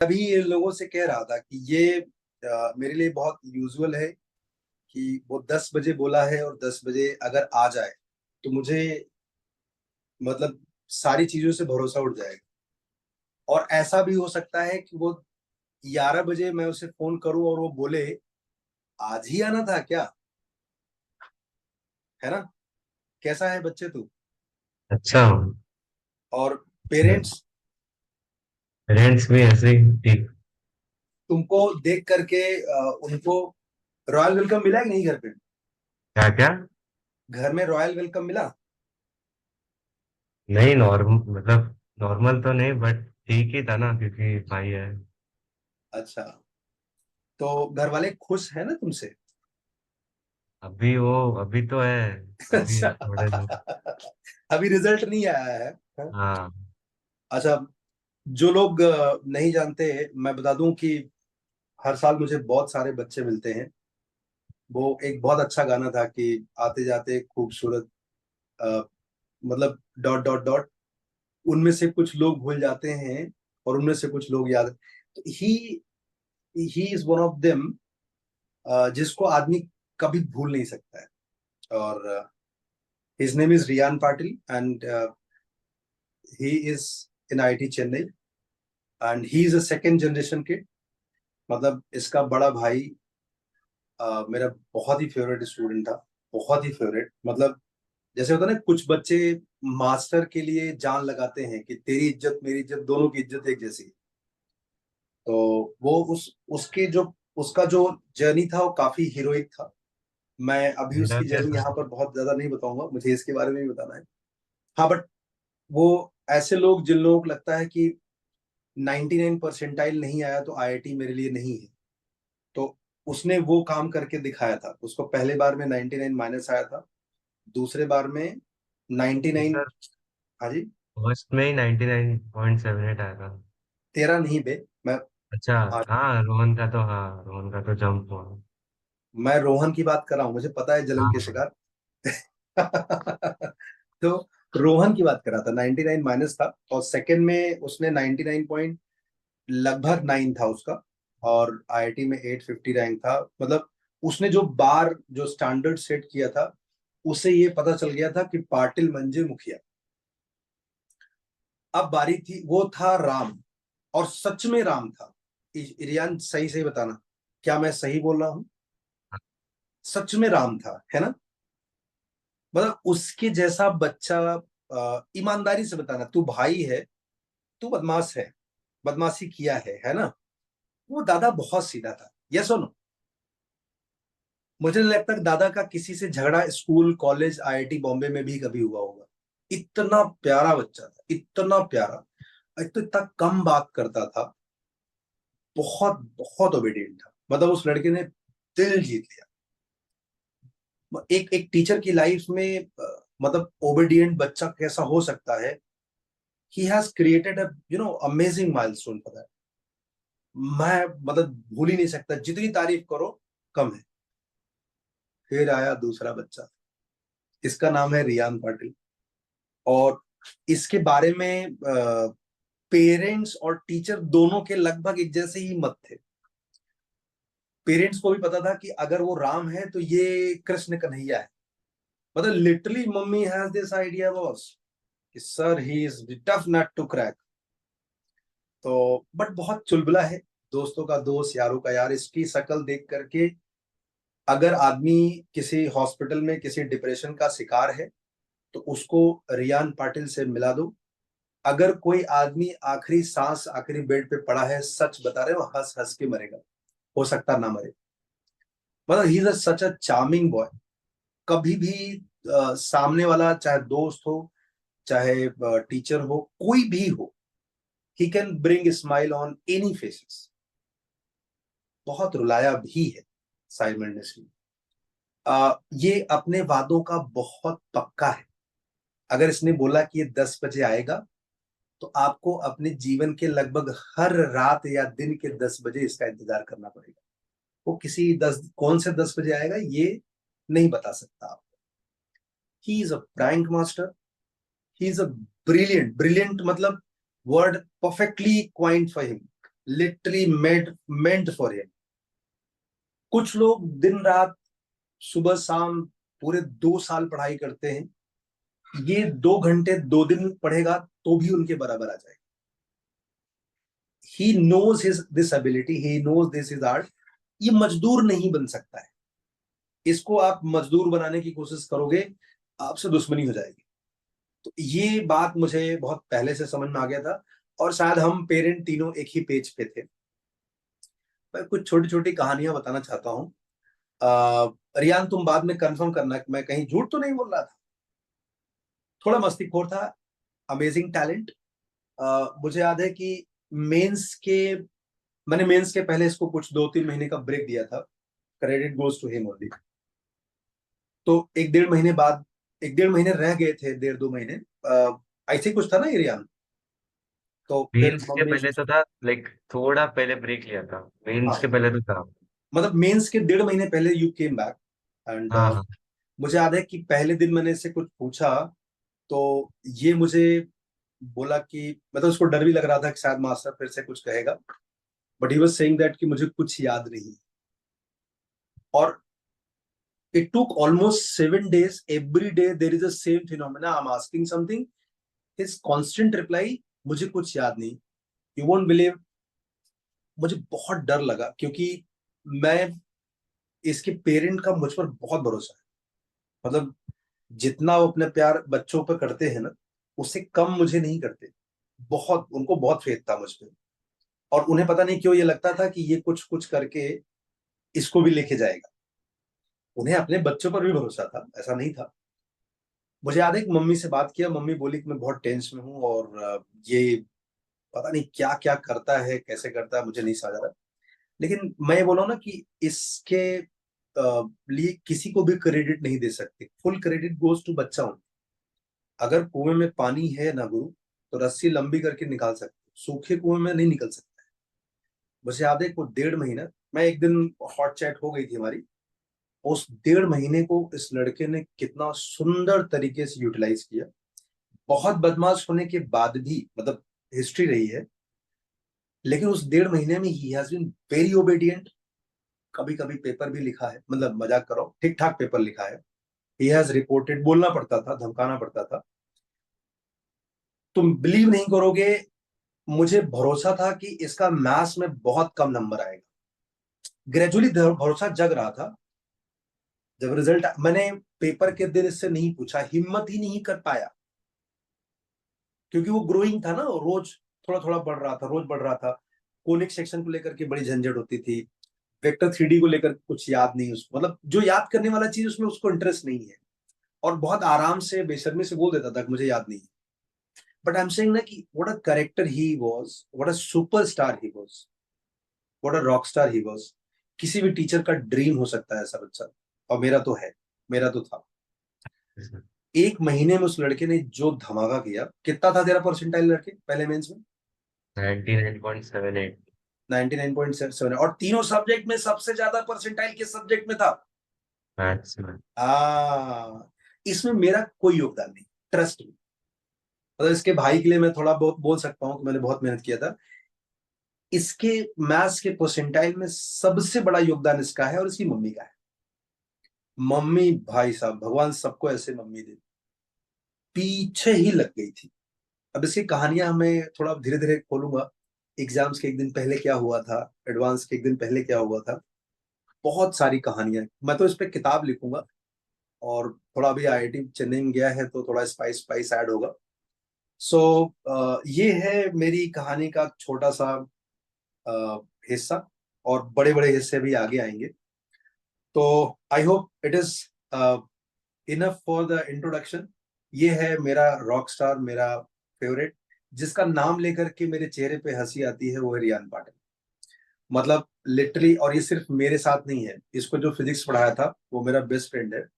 अभी ये लोगों से कह रहा था कि ये मेरे लिए बहुत यूजुअल है कि वो 10 बजे बोला है और 10 बजे अगर आ जाए तो मुझे मतलब सारी चीजों से भरोसा उठ जाएगा। और ऐसा भी हो सकता है कि वो 11 बजे मैं उसे फोन करूं और वो बोले आज ही आना था क्या, है ना। कैसा है बच्चे तू। अच्छा। और पेरेंट्स पेरेंट्स भी ऐसे ही ठीक। तुमको देख करके उनको रॉयल वेलकम मिला कि नहीं घर पे। क्या क्या? घर में रॉयल वेलकम मिला। नहीं, नॉर्मल मतलब नॉर्मल तो नहीं, बट ठीक ही था ना, क्योंकि भाई है। अच्छा, तो घर वाले खुश है ना तुमसे। अभी तो है। अभी अच्छा। थोड़े दिन। अभी रिजल्ट नहीं आया है। हाँ? हाँ। अच्छा, जो लोग नहीं जानते, मैं बता दूं कि हर साल मुझे बहुत सारे बच्चे मिलते हैं। वो एक बहुत अच्छा गाना था कि आते जाते खूबसूरत, अ, मतलब डॉट डॉट डॉट, उनमें से कुछ लोग भूल जाते हैं और उनमें से कुछ लोग याद। तो he is one of them, जिसको आदमी कभी भूल नहीं सकता है। और his name is Riyan Patil and he is in IIT Chennai and he is a second generation kid. मतलब इसका बड़ा भाई मेरा बहुत ही फेवरेट स्टूडेंट था। बहुत ही फेवरेट, मतलब जैसे होता है ना कुछ बच्चे मास्टर के लिए जान लगाते हैं कि तेरी इज्जत मेरी इज्जत दोनों की इज्जत एक जैसी है। तो वो उसके जो उसका जो जर्नी था वो काफी हीरोइक था। मैं अभी मेरा उसकी क्या जर्नी था? यहाँ पर बहुत ज्यादा नहीं बताऊंगा, मुझे इसके बारे में भी बताना है। हाँ बट वो ऐसे लोग जिन लोगों को लगता है कि 99 परसेंटाइल नहीं आया तो आईआईटी मेरे लिए नहीं है, तो उसने वो काम करके दिखाया था। उसको पहले बार में 99 माइनस आया था, दूसरे बार में 99। सर, हाँ जी। फर्स्ट में ही 99.78 आया था। तेरा नहीं बे। मैं अच्छा। हाँ, हाँ, रोहन का तो जंप हुआ। मैं रोहन की बात कर रहा हूँ, मुझे पता है जलन के हाँ। शिकार। तो रोहन की बात कर रहा था, 99 माइनस था और सेकंड में उसने 99 पॉइंट लगभग 9 था उसका। और आईआईटी में 850 रैंक था। मतलब उसने जो बार जो स्टैंडर्ड सेट किया था, उसे ये पता चल गया था कि पाटिल मंजे मुखिया। अब बारी थी, वो था राम, और सच में राम था। इरियान सही सही बताना, क्या मैं सही बोल रहा हूँ। सच में राम था, है ना। मतलब उसके जैसा बच्चा, ईमानदारी से बताना, तू भाई है, तू बदमाश है, बदमाशी किया है ना। वो दादा बहुत सीधा था, यस नो। मुझे नहीं लगता कि दादा का किसी से झगड़ा स्कूल कॉलेज आईआईटी बॉम्बे में भी कभी हुआ होगा। इतना प्यारा बच्चा था, इतना प्यारा। एक तो इतना कम बात करता था, बहुत बहुत ओबीडियंट था। मतलब उस लड़के ने दिल जीत लिया। एक एक टीचर की लाइफ में मतलब ओबीडियंट बच्चा कैसा हो सकता है। He has created a amazing milestone for that. मैं मतलब भूल ही नहीं सकता, जितनी तारीफ करो कम है। फिर आया दूसरा बच्चा, इसका नाम है रियान पाटिल। और इसके बारे में पेरेंट्स और टीचर दोनों के लगभग एक जैसे ही मत थे। पेरेंट्स को भी पता था कि अगर वो राम है तो ये कृष्ण कन्हैया है। मतलब literally mummy has this idea boss कि sir he is tough nut to crack. तो बट बहुत चुलबुला है, दोस्तों का दोस्त यारों का यार। इसकी शक्ल देख करके अगर आदमी किसी हॉस्पिटल में किसी डिप्रेशन का शिकार है तो उसको रियान पाटिल से मिला दो। अगर कोई आदमी आखिरी सांस आखिरी बेड पे पड़ा है, सच बता रहे हो, हंस हंस के मरेगा, हो सकता ना मरे। मतलब he is such a charming boy. कभी भी सामने वाला चाहे दोस्त हो, चाहे टीचर हो, कोई भी हो, he can bring smile on any faces. बहुत रुलाया भी है साइमल्टेनियसली। ये अपने वादों का बहुत पक्का है। अगर इसने बोला कि ये 10 बजे आएगा तो आपको अपने जीवन के लगभग हर रात या दिन के 10 बजे इसका इंतजार करना पड़ेगा। वो किसी दस कौन से 10 बजे आएगा ये नहीं बता सकता आप। He is a prank master. He is a brilliant brilliant, मतलब word perfectly coined for him. Literally meant for him. कुछ लोग दिन रात सुबह शाम पूरे 2 साल पढ़ाई करते हैं, ये 2 घंटे 2 दिन पढ़ेगा तो भी उनके बराबर आ जाएगा। He knows his this ability, he knows this is art. ये मजदूर नहीं बन सकता है। इसको आप मजदूर बनाने की कोशिश करोगे, आपसे दुश्मनी हो जाएगी। तो ये बात मुझे बहुत पहले से समझ में आ गया था, और शायद हम पेरेंट तीनों एक ही पेज पे थे। मैं कुछ छोटी छोटी कहानियां बताना चाहता हूँ। रियान, तुम बाद में कंफर्म करना कि मैं कहीं झूठ तो नहीं बोल रहा था। थोड़ा मस्तीखोर था, अमेजिंग टैलेंट। मुझे याद है कि मेंस के मैंने मेंस के पहले इसको कुछ 2-3 महीने का ब्रेक दिया था। Credit goes to him only. तो 1-1.5 महीने बाद, 1-1.5 महीने रह गए थे, 1-2 महीने ऐसे कुछ था ना एरियान। तो फिर मेंस के मम्मी, पहले तो था, लाइक थोड़ा पहले ब्रेक लिया था, मेंस के हाँ, पहले तो था। मतलब मेंस के 1.5 महीने पहले यू केम बैक। एंड हाँ हाँ। मुझे याद है कि पहले दिन मैंने इससे कुछ पूछा, तो ये मुझे बोला कि मतलब उसको डर भी लग रहा था कि शायद मास्टर फिर से कुछ कहेगा, but he was saying that कि मुझे कुछ याद नहीं। और it took almost 7 days, every day there is a same phenomena, I am asking something, his constant reply, मुझे कुछ याद नहीं। यू वोंट बिलीव, मुझे बहुत डर लगा, क्योंकि मैं, इसके पेरेंट का मुझ पर बहुत भरोसा है। मतलब जितना वो अपने प्यार बच्चों पर करते हैं ना, उससे कम मुझे नहीं करते। बहुत, उनको बहुत फेथ था मुझ पे। और उन्हें पता नहीं क्यों ये लगता था कि ये कुछ कुछ करके इसको भी लेके जाएगा। उन्हें अपने बच्चों पर भी भरोसा था, ऐसा नहीं था। मुझे याद है कि मम्मी से बात किया, मम्मी बोली कि मैं बहुत टेंस में हूँ, और ये पता नहीं क्या क्या करता है, कैसे करता है, मुझे नहीं समझ आ रहा। लेकिन मैं ये बोला ना कि इसके लिए किसी को भी क्रेडिट नहीं दे सकते, फुल क्रेडिट गोज टू बच्चा हूँ। अगर कुएं में पानी है ना गुरु, तो रस्सी लंबी करके निकाल सकते, सूखे कुएं में नहीं निकल सकता। मुझे याद है को 1.5 महीना, मैं एक दिन, हॉट चैट हो गई थी हमारी, उस 1.5 महीने को इस लड़के ने कितना सुंदर तरीके से यूटिलाइज किया। बहुत बदमाश होने के बाद भी, मतलब हिस्ट्री रही है, लेकिन उस 1.5 महीने में he has been very obedient. कभी कभी पेपर भी लिखा है, मतलब मजाक करो, ठीक ठाक पेपर लिखा है। ही हैज रिपोर्टेड, बोलना पड़ता था, धमकाना पड़ता था। तुम बिलीव नहीं करोगे, मुझे भरोसा था कि इसका मैथ्स में बहुत कम नंबर आएगा। ग्रेजुअली भरोसा जग रहा था। जब रिजल्ट, मैंने पेपर के दिन इससे नहीं पूछा, हिम्मत ही नहीं कर पाया, क्योंकि वो ग्रोइंग था ना, रोज थोड़ा थोड़ा बढ़ रहा था, रोज बढ़ रहा था। कोनिक सेक्शन को लेकर के बड़ी झंझट होती थी। वेक्टर 3D को लेकर कुछ याद नहीं उसको, मतलब जो याद करने वाला चीज उसमें उसको इंटरेस्ट नहीं है। और बहुत आराम से बेशर्मी से बोल देता था कि मुझे याद नहीं है। बट आई एम सेइंग ना कि what a character he was, what a superstar he was, what a rock star he was. किसी भी टीचर का ड्रीम हो सकता है ऐसा बच्चा, और मेरा तो है, मेरा तो था। 1 महीने में उस लड़के ने जो धमाका किया। कितना था तेरा परसेंटाइल लड़के पहले मेंस में? 99.78। 99.7, और तीनों सब्जेक्ट में सबसे ज्यादा परसेंटाइल किस सब्जेक्ट में था? मैथ्स में। आ इसमें मेरा कोई योगदान नहीं, ट्रस्ट मी। मतलब इसके भाई के लिए मैं थोड़ा बहुत बोल सकता हूँ कि मैंने बहुत मेहनत किया था। इसके मैथ्स के परसेंटाइल में सबसे बड़ा योगदान इसका है, और इसकी मम्मी का है। मम्मी, भाई साहब, भगवान सबको ऐसे मम्मी दे, पीछे ही लग गई थी। अब इसकी कहानियां मैं थोड़ा धीरे धीरे खोलूंगा। एग्जाम्स के एक दिन पहले क्या हुआ था, एडवांस के एक दिन पहले क्या हुआ था, बहुत सारी कहानियां, मैं तो इस पे किताब लिखूंगा। और थोड़ा अभी आईआईटी चेन्नई में गया है, तो थोड़ा स्पाइस स्पाइस ऐड होगा। सो ये है मेरी कहानी का छोटा सा हिस्सा, और बड़े बड़े हिस्से भी आगे आएंगे। तो I hope it is enough for the introduction. ये है मेरा रॉक स्टार, मेरा फेवरेट, जिसका नाम लेकर के मेरे चेहरे पे हंसी आती है, वो है रियान पाटिल। मतलब लिटरली, और ये सिर्फ मेरे साथ नहीं है, इसको जो फिजिक्स पढ़ाया था वो मेरा बेस्ट फ्रेंड है।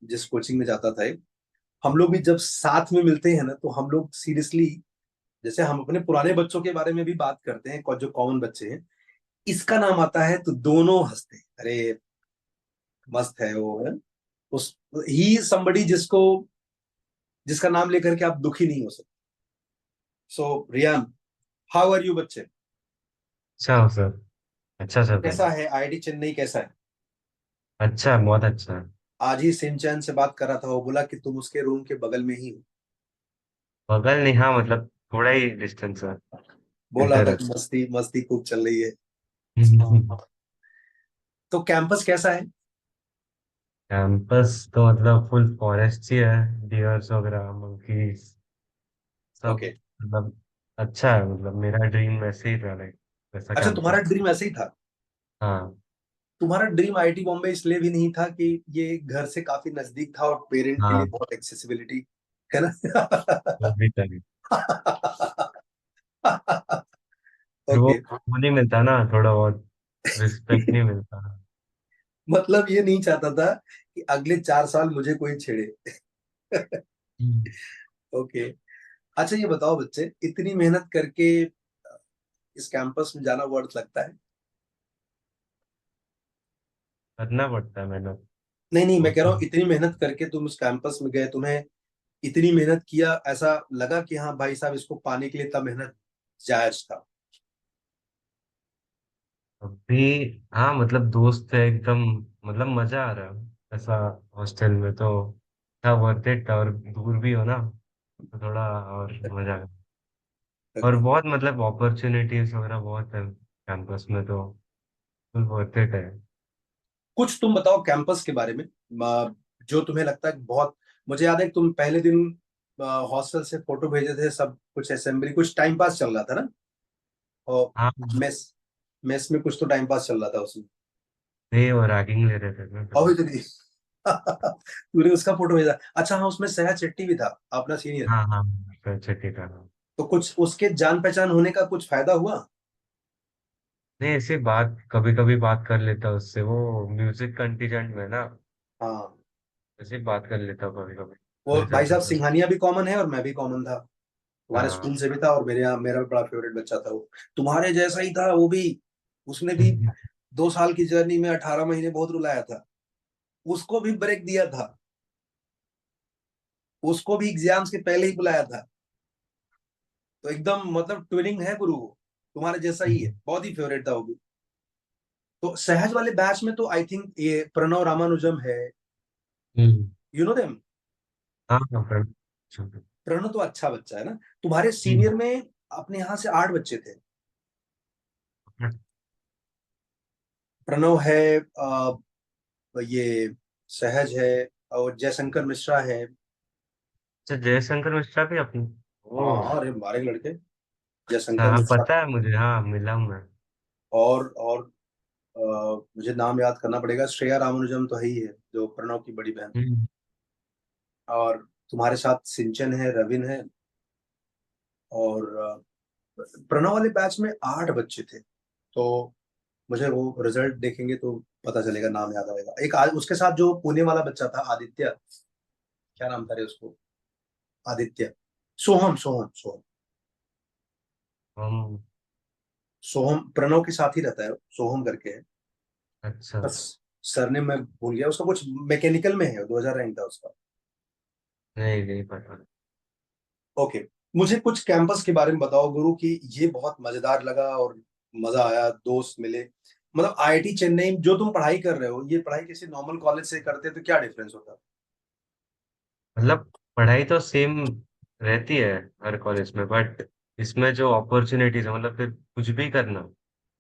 जिस कोचिंग में जाता था ये, हम लोग भी जब साथ में मिलते हैं ना, तो हम लोग सीरियसली, जैसे हम अपने पुराने बच्चों के बारे में भी बात करते हैं, जो कॉमन बच्चे हैं, इसका नाम आता है तो दोनों हंसते हैं, अरे मस्त है वो, है? उस ही समबडी जिसका नाम लेकर के आप दुखी नहीं हो सकते। सो रियान, हाउ आर यू बच्चे? अच्छा हो सर। अच्छा चल रहा कैसा है। है आईआईटी चेन्नई, कैसा है? अच्छा है, बहुत अच्छा है। आज ही सिंचैन से बात कर रहा था, वो बोला कि तुम उसके रूम के बगल में ही हो। बगल नहीं, हाँ मतलब थोड़ा ही डिस्टेंस है। बोल रहा मिलते था कि रहते। मस्ती मस्ती खूब चल रही है। हम्म। तो कैंपस कैसा है? कैंपस तो मतलब फुल फॉरेस्ट ही है। डियर्स वगैरह, मंकीज, सब। ओके। मतलब अच्छा है, मतलब मेरा ड्रीम वैसे ही था, लाइक वैसा अच्छा, तुम्हारा कैंपस। ड्रीम ऐसे ही था? हाँ। तुम्हारा ड्रीम आईआईटी बॉम्बे इसलिए भी नहीं था कि ये घर से काफी नजदीक था और पेरेंट के लिए हाँ, बहुत एक्सेसिबिलिटी, है ना? वो भी था। फिर ओके। वो नहीं मिलता ना, थोड़ा बहुत रिस्पेक्ट नहीं मिलता। मतलब ये नहीं चाहता था कि अगले 4 साल मुझे कोई छेड़े। हम्म। ओके। अच्छा ये बताओ बच्चे, इतनी मेहनत करके इस कैंपस में जाना वर्थ लगता है? करना पड़ता है मेहनत। नहीं नहीं, वो मैं कह रहा तो हूँ इतनी मेहनत करके तुम इस कैंपस में गए, तुम्हें इतनी मेहनत किया, ऐसा लगा कि हाँ भाई साहब इसको पाने के लिए इतना मेहनत जायज था? अभी, हाँ मतलब दोस्त है एकदम, मतलब मजा आ रहा है ऐसा। हॉस्टल में तो था, वर्थ इट, और दूर भी हो ना तो थोड़ा और मजा आ। और ओके। बहुत मतलब अपॉर्चुनिटीज वगैरह बहुत है कैंपस में, तो फुल वर्थ इट है। कुछ तुम बताओ कैंपस के बारे में, जो तुम्हें लगता है कि बहुत। मुझे याद है कि तुम पहले दिन हॉस्टल से फोटो भेजे थे, सब कुछ असेंबली, कुछ टाइम पास चल रहा था ना? और हाँ, मेस मेस में कुछ तो टाइम पास चल रहा था उसमें। थे और रैगिंग ले रहे थे ना और तो। इतनी तूने उसका फोटो भेजा? अच्छा हाँ, उसमें सहज शेट्टी भी था, अपना सीनियर। हाँ हाँ, तो अच्छा ठीक है। तो कुछ उसके जान पहचान होने का कुछ फायदा हुआ? नहीं, ऐसे बात कभी कभी बात कर लेता उससे, वो म्यूजिक कंटीजेंट में ना, हाँ। ऐसे बात कर लेता कभी कभी। वो मिल भाई जाता साहब था। सिंघानिया भी कॉमन है और मैं भी कॉमन था। तुम्हारे हाँ। स्कूल से भी था और मेरे यहाँ मेरा भी बड़ा फेवरेट बच्चा था वो। तुम्हारे जैसा ही था वो भी। उसने भी 2 साल की जर्नी में 18 महीने बहुत रुलाया था। उसको भी ब्रेक दिया था। उसको भी एग्जाम्स के पहले ही बुलाया था। तो एकदम मतलब ट्विनिंग है गुरु वो। तुम्हारे जैसा ही है, बहुत ही फेवरेट था वो भी। तो सहज वाले बैच में तो आई थिंक ये प्रणव रामानुजम है। हम्म। You know them? हाँ हाँ, फ्रेंड। प्रणव तो अच्छा बच्चा है ना। तुम्हारे हम्म। सीनियर में अपने यहाँ से 8 बच्चे थे। प्रणव है, ये सहज है, और जयशंकर मिश्रा है। अच्छा, जयशंकर मिश्रा भी अपनी। हाँ ओह। हाँ, अरे हमारे लड़के, अच्छा, जयशंकर हाँ मिश्रा। पता है मुझे, हाँ मिला हूँ मैं। और मुझे नाम याद करना पड़ेगा, श्रेया रामानुजम तो है ही है, जो प्रणव की बड़ी बहन। हम्म। और तुम्हारे साथ सिंचन है, रविन है। और प्रणव वाले बैच में 8 बच्चे थे। तो मुझे वो रिजल्ट देखेंगे तो पता चलेगा, नाम याद आएगा। एक उसके साथ जो पुणे वाला बच्चा था, आदित्य, क्या नाम था रे उसको? आदित्य, सोहम सोहम सोहम। हम। सोहम प्रणव के साथ ही रहता है, सोहम करके है। अच्छा। बस सरनेम मैं भूल गया उसका, कुछ मैकेनिकल में है, 2000 रैंक था उसका। नहीं नहीं पता। ओके। मुझे कुछ कैंपस के बारे में बताओ गुरु, कि ये बहुत मजेदार लगा और मजा आया, दोस्त मिले। मतलब आईआईटी चेन्नई में जो तुम पढ़ाई कर रहे हो, ये पढ़ाई किसी नॉर्मल कॉलेज से करते तो क्या डिफरेंस होता? मतलब पढ़ाई तो सेम रहती है हर कॉलेज में, बट इसमें जो अपॉर्चुनिटीज है, मतलब फिर कुछ भी करना,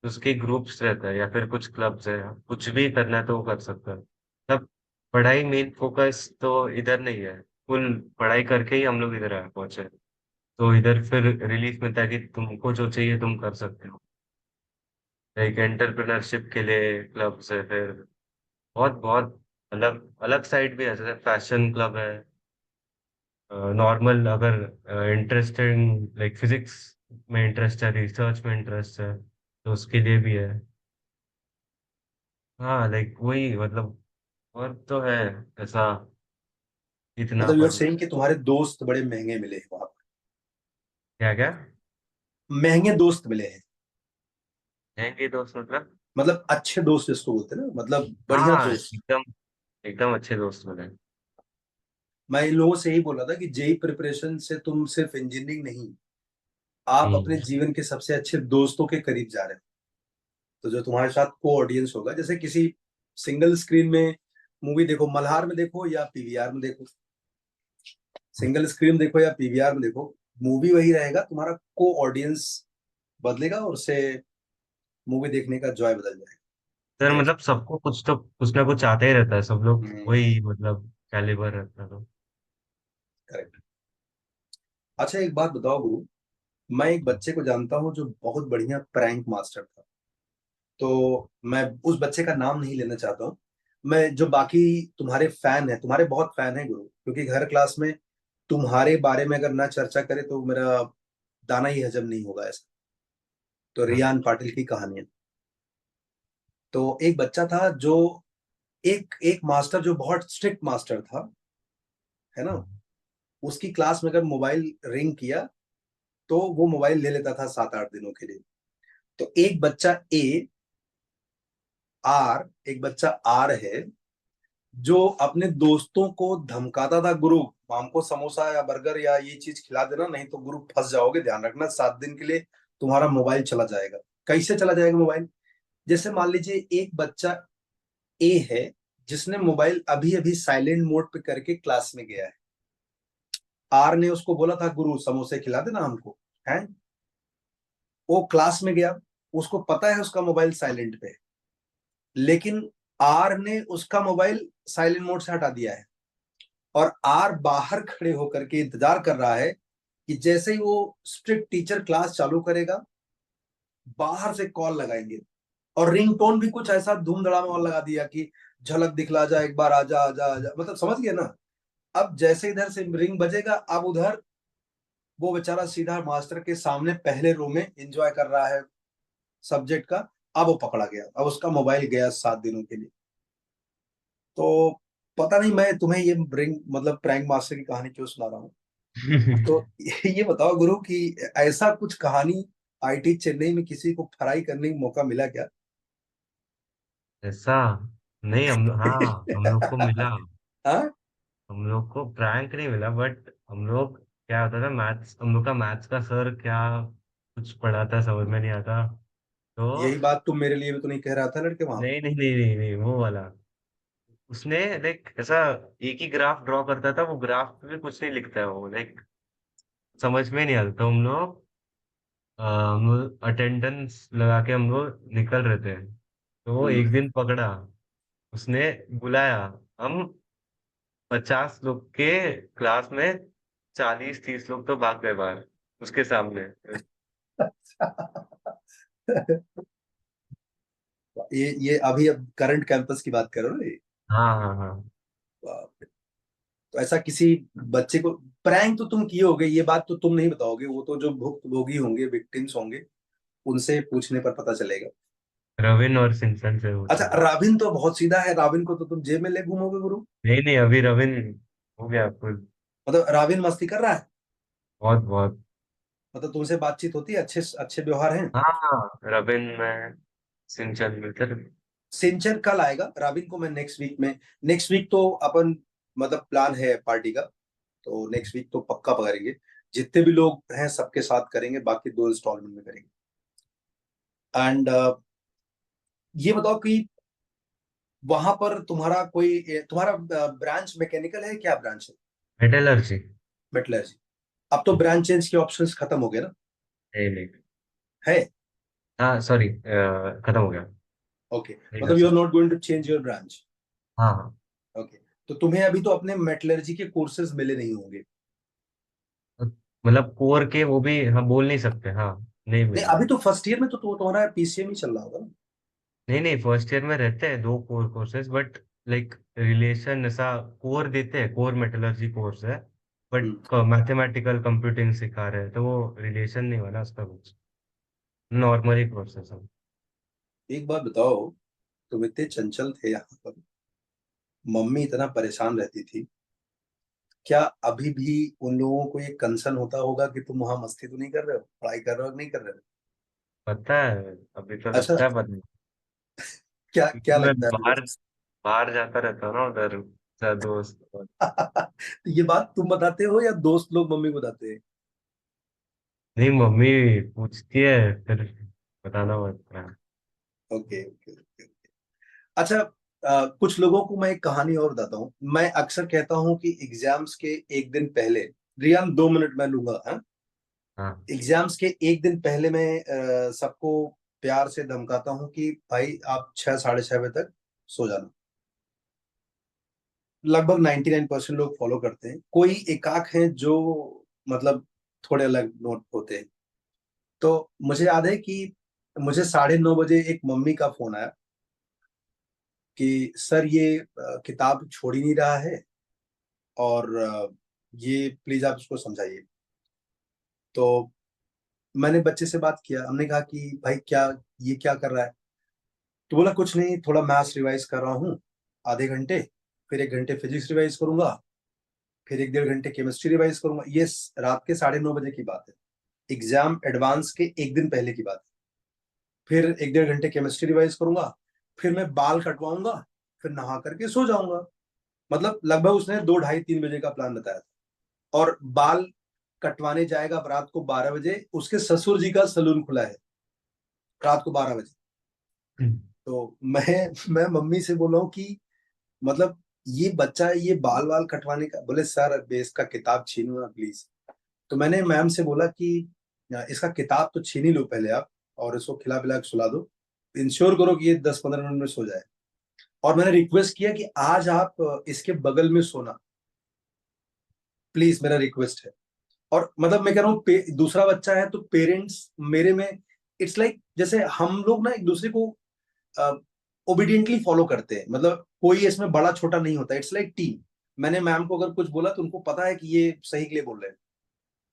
उसके ग्रुप्स रहता है या फिर कुछ क्लब्स है, कुछ भी करना है तो वो कर सकता है। तब पढ़ाई मेन फोकस तो इधर नहीं है। फुल पढ़ाई करके ही हम लोग इधर आए पहुंचे, तो इधर फिर रिलीफ मिलता है कि तुमको जो चाहिए तुम कर सकते हो। एक एंटरप्रेन्योरशिप के लिए क्लब्स है, फिर बहुत बहुत अलग अलग साइड भी है, जैसे फैशन क्लब है। नॉर्मल अगर इंटरेस्टेड, लाइक फिजिक्स में इंटरेस्ट है, रिसर्च में इंटरेस्ट है, तो उसके लिए भी है। हाँ लाइक वही मतलब, और तो है ऐसा इतना मतलब यूर पर। सेइंग कि तुम्हारे दोस्त बड़े महंगे मिले हैं वहां क्या क्या? पर, महंगे दोस्त मिले हैं। रहेंगे दोस्त मतलब? मतलब अच्छे दोस्त जिसको बोलते हैं ना, मतलब बढ़िया हाँ दोस्त। एकदम, एकदम अच्छे दोस्त मिले। मैं इन लोगों से यही बोल रहा था कि जेई प्रिपरेशन से तुम सिर्फ इंजीनियरिंग नहीं, आप अपने हम्म। जीवन के सबसे अच्छे दोस्तों के करीब जा रहे हो। तो जो तुम्हारे साथ को ऑडियंस होगा, जैसे किसी सिंगल स्क्रीन में मूवी देखो, मल्हार में देखो या पीवीआर में देखो, सिंगल स्क्रीन देखो या पीवीआर में देखो, मूवी वही रहेगा, तुम्हारा को ऑडियंस बदलेगा और उससे मूवी देखने का जॉय बदल जाएगा। सर ये हो मतलब सबको कुछ तो कुछ ना कुछ आता ही रहता है, सब लोग सकता है। वही मतलब कैलिबर रहता है तो। करेक्ट। अच्छा एक बात बताओ गुरु, मैं एक बच्चे को जानता हूँ जो बहुत बढ़िया प्रैंक मास्टर था। तो मैं उस बच्चे का नाम नहीं लेना चाहता हूँ। मैं जो बाकी तुम्हारे फैन है, तुम्हारे बहुत फैन है गुरु, क्योंकि हर क्लास में तुम्हारे बारे में अगर ना चर्चा करे तो मेरा दाना ही हजम नहीं होगा ऐसा। तो रियान पाटिल की कहानी है। तो एक बच्चा था जो एक एक मास्टर जो बहुत स्ट्रिक्ट मास्टर था, है ना, उसकी क्लास में अगर मोबाइल रिंग किया तो वो मोबाइल ले लेता था 7-8 दिनों के लिए। तो एक बच्चा आर है जो अपने दोस्तों को धमकाता था, गुरु हमको समोसा या बर्गर या ये चीज खिला देना, नहीं तो गुरु फंस जाओगे, ध्यान रखना 7 दिन के लिए तुम्हारा मोबाइल चला जाएगा। कैसे चला जाएगा मोबाइल? जैसे मान लीजिए एक बच्चा ए है जिसने मोबाइल अभी अभी साइलेंट मोड पे करके क्लास में गया है। आर ने उसको बोला था गुरु समोसे खिला देना हमको, है। वो क्लास में गया, उसको पता है उसका मोबाइल साइलेंट पे है, लेकिन आर ने उसका मोबाइल साइलेंट मोड से हटा दिया है। और आर बाहर खड़े होकर के इंतजार कर रहा है कि जैसे ही वो स्ट्रिक्ट टीचर क्लास चालू करेगा, बाहर से कॉल लगाएंगे। और रिंगटोन भी कुछ ऐसा धूम धड़ामा वाला लगा दिया कि झलक दिखला जा, एक बार आजा आजा आजा, मतलब समझ गए ना। अब जैसे इधर से रिंग बजेगा, अब उधर वो बेचारा सीधा मास्टर के सामने पहले रो में एंजॉय कर रहा है सब्जेक्ट का। अब वो पकड़ा गया, अब उसका मोबाइल गया 7 दिनों के लिए। तो पता नहीं मैं तुम्हें ये रिंग मतलब प्रैंक मास्टर की कहानी क्यों सुना रहा हूँ। तो ये बताओ गुरु कि ऐसा कुछ कहानी आईटी चेन्नई में किसी को फ्राई करने का मौका मिला क्या? ऐसा नहीं, हम हाँ हम लोग को मिला। हाँ। हम लोग को प्रैंक नहीं मिला, बट हम लोग क्या होता था, मैथ्स, हम लोग का मैथ्स का सर क्या कुछ पढ़ाता समझ में नहीं आता तो। यही बात तुम मेरे लिए भी तो नहीं कह रहा था लड़के वहां पे? नहीं नहीं नहीं नहीं नहीं, वो वाला उसने लाइक ऐसा एक ही ग्राफ ड्रॉ करता था, वो ग्राफ पे भी कुछ नहीं लिखता है वो, लाइक समझ में नहीं आता। तो हम लोग अटेंडेंस लगा के हम लोग निकल रहे थे, तो वो हम्म। एक दिन पकड़ा, उसने बुलाया। हम 50 लोग के क्लास में 40-30 लोग तो भाग गए बाहर उसके सामने। ये अभी अब करंट कैंपस की बात करो ना ये। हाँ हाँ हाँ। बाप रे। तो ऐसा किसी बच्चे को प्रैंक तो तुम किए होगे, ये बात तो तुम नहीं बताओगे, वो तो जो भुक्तभोगी होंगे, विक्टिम्स होंगे, उनसे पूछने पर पता चलेगा। रविन और सिंचन से अच्छा, पूछना। राविन तो बहुत सीधा है, राविन को तो तुम जेब में ले घूमोगे गुरु। नहीं नहीं, अभी रविन हो गया कुछ। मतलब राविन मस्ती कर रहा है? बहुत बहुत। मतलब तुमसे बातचीत होती है, अच्छे अच्छे व्यवहार हैं? हाँ, रविन में सिंचन मिलकर। सिंचन कल आएगा, राविन को मैं नेक्स्ट वीक में, नेक्स्ट वीक तो अपन मतलब प्लान है पार्टी का, तो नेक्स्ट वीक तो पक्का करेंगे। जितने भी लोग हैं सबके साथ करेंगे, बाकी 2 इंस्टॉलमेंट में करेंगे। एंड ये बताओ कि वहां पर तुम्हारा ब्रांच मैकेनिकल है, क्या ब्रांच है? मेटलर्जी। मेटलर्जी। अब तो ब्रांच चेंज के ऑप्शंस खत्म हो गए ना? नहीं नहीं। है। हाँ सॉरी, खत्म हो गया। ओके, नहीं कर मतलब यू आर सकते। Not going to change your branch. हाँ हाँ। ओके। तो तुम्हें अभी तो अपने मेटलर्जी के कोर्सेज मिले नहीं होंगे? मतलब कोर के वो भी हम बोल नहीं सकते, हाँ। नहीं नहीं, मिले। अभी तो फर्स्ट ईयर में तो तुम्हारा पीसीएम ही चल रहा होगा ना? नहीं नहीं, फर्स्ट ईयर में रहते हैं दो core courses, but like relation ऐसा कोर देते हैं, कोर मेटलर्जी कोर्स है, हम्म। बट मैथमेटिकल कंप्यूटिंग सिखा रहे हैं, तो वो रिलेशन नहीं वाला उसका कुछ, नॉर्मली कोर्स है सब। एक बात बताओ, तुम इतने चंचल थे यहाँ पर, मम्मी इतना परेशान रहती थी, क्या अभी भी उन लोगों को ये कंसर्न होता होगा कि तुम वहां मस्ती तो नहीं कर रहे हो, पढ़ाई कर रहे हो कि नहीं कर रहे हो? पता है, अभी तो अच्छा। लगता है पता नहीं, क्या क्योंकि क्या मैं लगता है अभी? बाहर बाहर जाता रहता हूँ ना उधर, दोस्त। तो ये बात तुम बताते हो या दोस्त लोग मम्मी को बताते हैं? नहीं, मम्मी पूछती है, फिर बताना पड़ता है। Okay okay okay. अच्छा, कुछ लोगों को मैं एक कहानी और बताता हूँ। मैं अक्सर कहता हूँ कि एग्जाम्स के एक दिन पहले, रियान 2 मिनट मैं लूंगा, हाँ। हाँ। एग्जाम्स के एक दिन पहले मैं सबको प्यार से धमकाता हूँ कि भाई आप 6 साढ़े 6 बजे तक सो जाना। लगभग 99% लोग फॉलो करते हैं, कोई एकाक हैं जो मतलब थोड़े अलग नोट होते हैं। तो मुझे याद है कि मुझे 9:30 बजे एक मम्मी का फोन आया कि सर ये किताब छोड़ ही नहीं रहा है, और ये प्लीज आप इसको समझाइए। तो मैंने बच्चे से बात किया, हमने कहा कि भाई क्या, ये क्या कर रहा है? तो बोला कुछ नहीं, थोड़ा मैथ्स रिवाइज कर रहा हूँ आधे घंटे, फिर 1 घंटे फिजिक्स रिवाइज करूंगा, फिर 1 डेढ़ घंटे केमिस्ट्री रिवाइज करूंगा। ये रात के 9:30 बजे की बात है, एग्जाम एडवांस के एक दिन पहले की बात है। फिर 1 डेढ़ घंटे केमिस्ट्री रिवाइज करूंगा, फिर मैं बाल कटवाऊंगा, फिर नहा करके सो जाऊंगा। मतलब लगभग उसने 2 ढाई 3 बजे का प्लान बताया था। और बाल कटवाने जाएगा रात को 12 बजे, उसके ससुर जी का सलून खुला है रात को 12 बजे। तो मैं मम्मी से बोला हूँ कि मतलब ये बच्चा है, ये बाल वाल कटवाने का, बोले सर अब इसका किताब छीनो ना प्लीज। तो मैंने मैम से बोला कि इसका किताब तो छीन ही लो पहले आप, और इसको खिला पिला के सुला दो, इंश्योर करो कि ये 10-15 मिनट में सो जाए। और मैंने रिक्वेस्ट किया कि आज आप इसके बगल में सोना, प्लीज, मेरा रिक्वेस्ट है। और मतलब मैं कह रहा हूँ दूसरा बच्चा है तो पेरेंट्स मेरे में, इट्स लाइक जैसे हम लोग ना एक दूसरे को ओबिडियंटली फॉलो करते हैं, मतलब कोई इसमें बड़ा छोटा नहीं होता, इट्स लाइक टीम। मैंने मैम को अगर कुछ बोला तो उनको पता है कि ये सही के लिए बोल रहे हैं।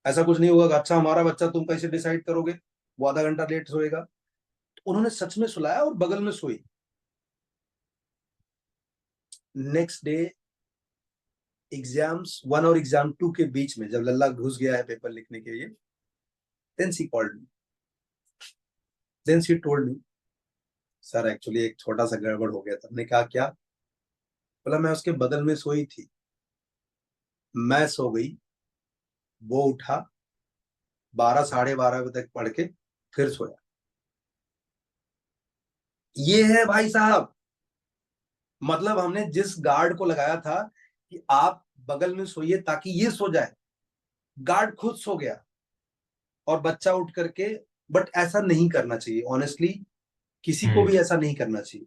ऐसा कुछ नहीं होगा कि अच्छा हमारा बच्चा, तुम कैसे डिसाइड करोगे, वो आधा घंटा लेट सोएगा। तो उन्होंने सच में सुलाया और बगल में सोई। नेक्स्ट डे एग्जाम्स 1 और एग्जाम 2 के बीच में जब लल्ला घुस गया है पेपर लिखने के लिए, then she called me, then she told me sir actually एक छोटा सा गड़बड़ हो गया था। हमने कहा क्या? बोला मैं उसके बगल में सोई थी, मैं सो गई, वो उठा, 12 साढ़े 12 बजे तक पढ़ के फिर सोया। ये है भाई साहब, मतलब हमने जिस गार्ड को लगाया था कि आप बगल में सोइए ताकि ये सो जाए, गार्ड खुद सो गया और बच्चा उठ करके। बट ऐसा नहीं करना चाहिए ऑनेस्टली, किसी को हम्म। भी ऐसा नहीं करना चाहिए।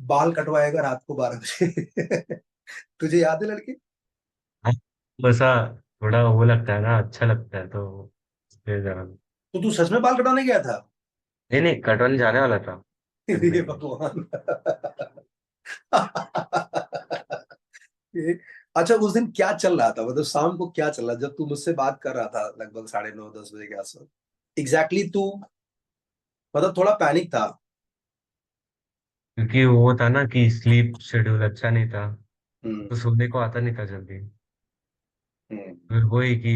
बाल कटवाएगा रात को 12 बजे। तुझे याद है लड़के? हाँ, वैसा थोड़ा वो लगता है ना, अच्छा लगता है तो इसलिए जाना। तो तू सच में बाल कटवाने गया था? नहीं नहीं, कटवाने जाने वाला था, फिर हे नहीं। भगवान। अच्छा, उस दिन क्या चल रहा था, मतलब शाम को क्या चल रहा जब तू मुझसे बात कर रहा था लगभग 9:30 10 बजे के आसपास? एग्जैक्टली तू मतलब थोड़ा पैनिक था? क्योंकि वो था ना कि स्लीप शेड्यूल अच्छा नहीं था, हम्म तो सोने को आता नहीं था जल्दी। हम्म। फिर वही कि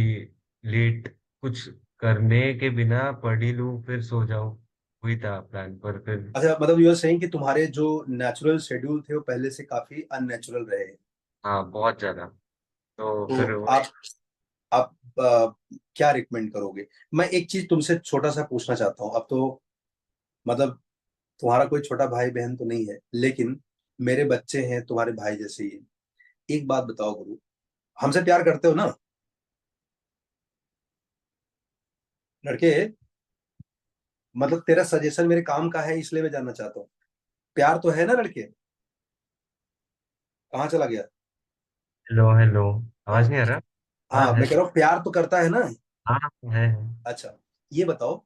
लेट कुछ करने के बिना पढ़ ही लूं फिर सो जाऊं, वही था प्लान, पर फिर। अच्छा, मतलब यू आर सेइंग कि तुम्हारे जो नेचुरल शेड्यूल थे वो पहले से काफी अननेचुरल रहे हैं। हाँ, बहुत ज्यादा। तो तो फिर वही। आप क्या रिकमेंड करोगे? मैं एक चीज तुमसे छोटा सा पूछना चाहता हूँ अब तो, मतलब तुम्हारा कोई छोटा भाई बहन तो नहीं है, लेकिन मेरे बच्चे हैं तुम्हारे भाई जैसे ही हैं। एक बात बताओ गुरु, हमसे प्यार करते हो ना लड़के? मतलब तेरा सजेशन मेरे काम का है इसलिए मैं जानना चाहता हूँ, प्यार तो है ना लड़के? कहाँ चला गया? हेलो हेलो, आवाज हाँ नहीं आ रहा? हाँ हाँ, है। मैं कह रहा हूँ प्यार तो करता है ना? हाँ है। अच्छा, ये बताओ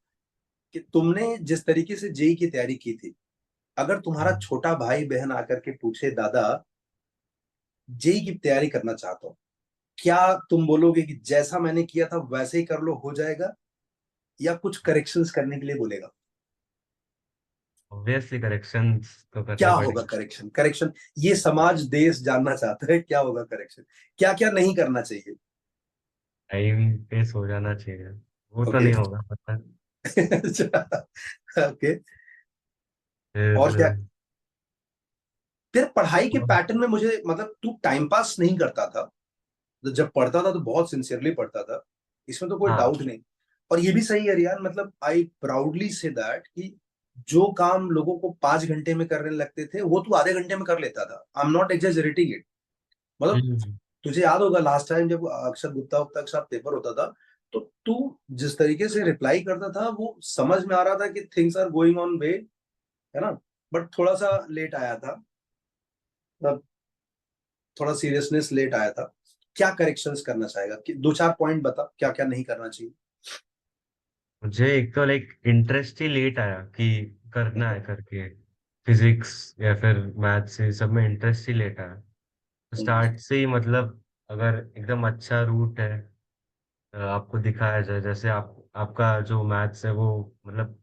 कि तुमने जिस तरीके से जेई की तैयारी की थी, अगर तुम्हारा हम्म। छोटा भाई बहन आकर के पूछे दादा जेई की तैयारी करना चाहता हूँ, क्या तुम बोलोगे कि जैसा मैंने किया था वैसे ही कर लो हो जाएगा, या कुछ करेक्शंस करने के लिए बोलेगा? ऑब्वियसली करेक्शंस तो क्या करने होगा पड़ेंगे। करेक्शन? करेक्शन, ये समाज देश जानना चाहता है क्या होगा करेक्शन, क्या क्या नहीं करना चाहिए? टाइम पे सो जाना चाहिए, वो तो ओके। नहीं होगा पता। ओके। और क्या? फिर तेरे पढ़ाई के पैटर्न में मुझे मतलब तू टाइम पास नहीं करता था, तो जब पढ़ता था तो बहुत सिंसियरली पढ़ता था, इसमें तो कोई हाँ, डाउट नहीं। और ये भी सही है यार, मतलब आई प्राउडली से दैट कि जो काम लोगों को 5 घंटे में करने लगते थे वो तू आधे घंटे में कर लेता था। I am not exaggerating it. मतलब हम्म। तुझे याद होगा लास्ट टाइम जब अक्षर गुप्ता गुप्ता के साथ पेपर होता था, तो तू जिस तरीके से रिप्लाई करता था वो समझ में आ रहा था कि things are going on way, है ना। बट थोड़ा सा लेट आया था, मतलब थोड़ा सीरियसनेस लेट आया था। क्या करेक्शंस करना चाहेगा कि दो चार पॉइंट बता क्या क्या नहीं करना चाहिए। मुझे एक तो लाइक इंटरेस्ट ही लेट आया कि करना है करके, फिजिक्स या फिर मैथ्स से सब में इंटरेस्ट ही लेट आया। हम्म, स्टार्ट से ही मतलब अगर एकदम अच्छा रूट है, आपको दिखाया जाए, जैसे आपका जो मैथ्स है वो मतलब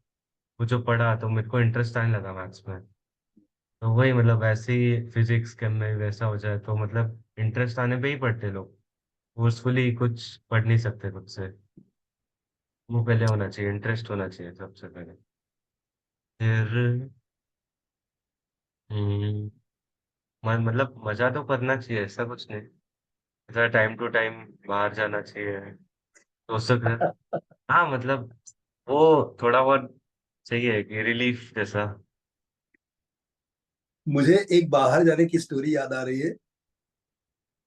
वो जो पढ़ा तो मेरे को इंटरेस्ट आने लगा मैथ्स में। तो वही मतलब वैसे ही फिजिक्स केम में वैसा हो जाए तो मतलब इंटरेस्ट आने पे ही पढ़ते लोग, फोर्सफुली कुछ पढ़ नहीं सकते खुद से। वो पहले होना चाहिए, इंटरेस्ट होना चाहिए सबसे पहले। फिर हम्म, मतलब मजा तो करना चाहिए, ऐसा कुछ नहीं। ऐसा टाइम टू टाइम बाहर जाना चाहिए दोस्तों के साथ। हाँ मतलब वो थोड़ा बहुत चाहिए कि रिलीफ जैसा। मुझे एक बाहर जाने की स्टोरी याद आ रही है।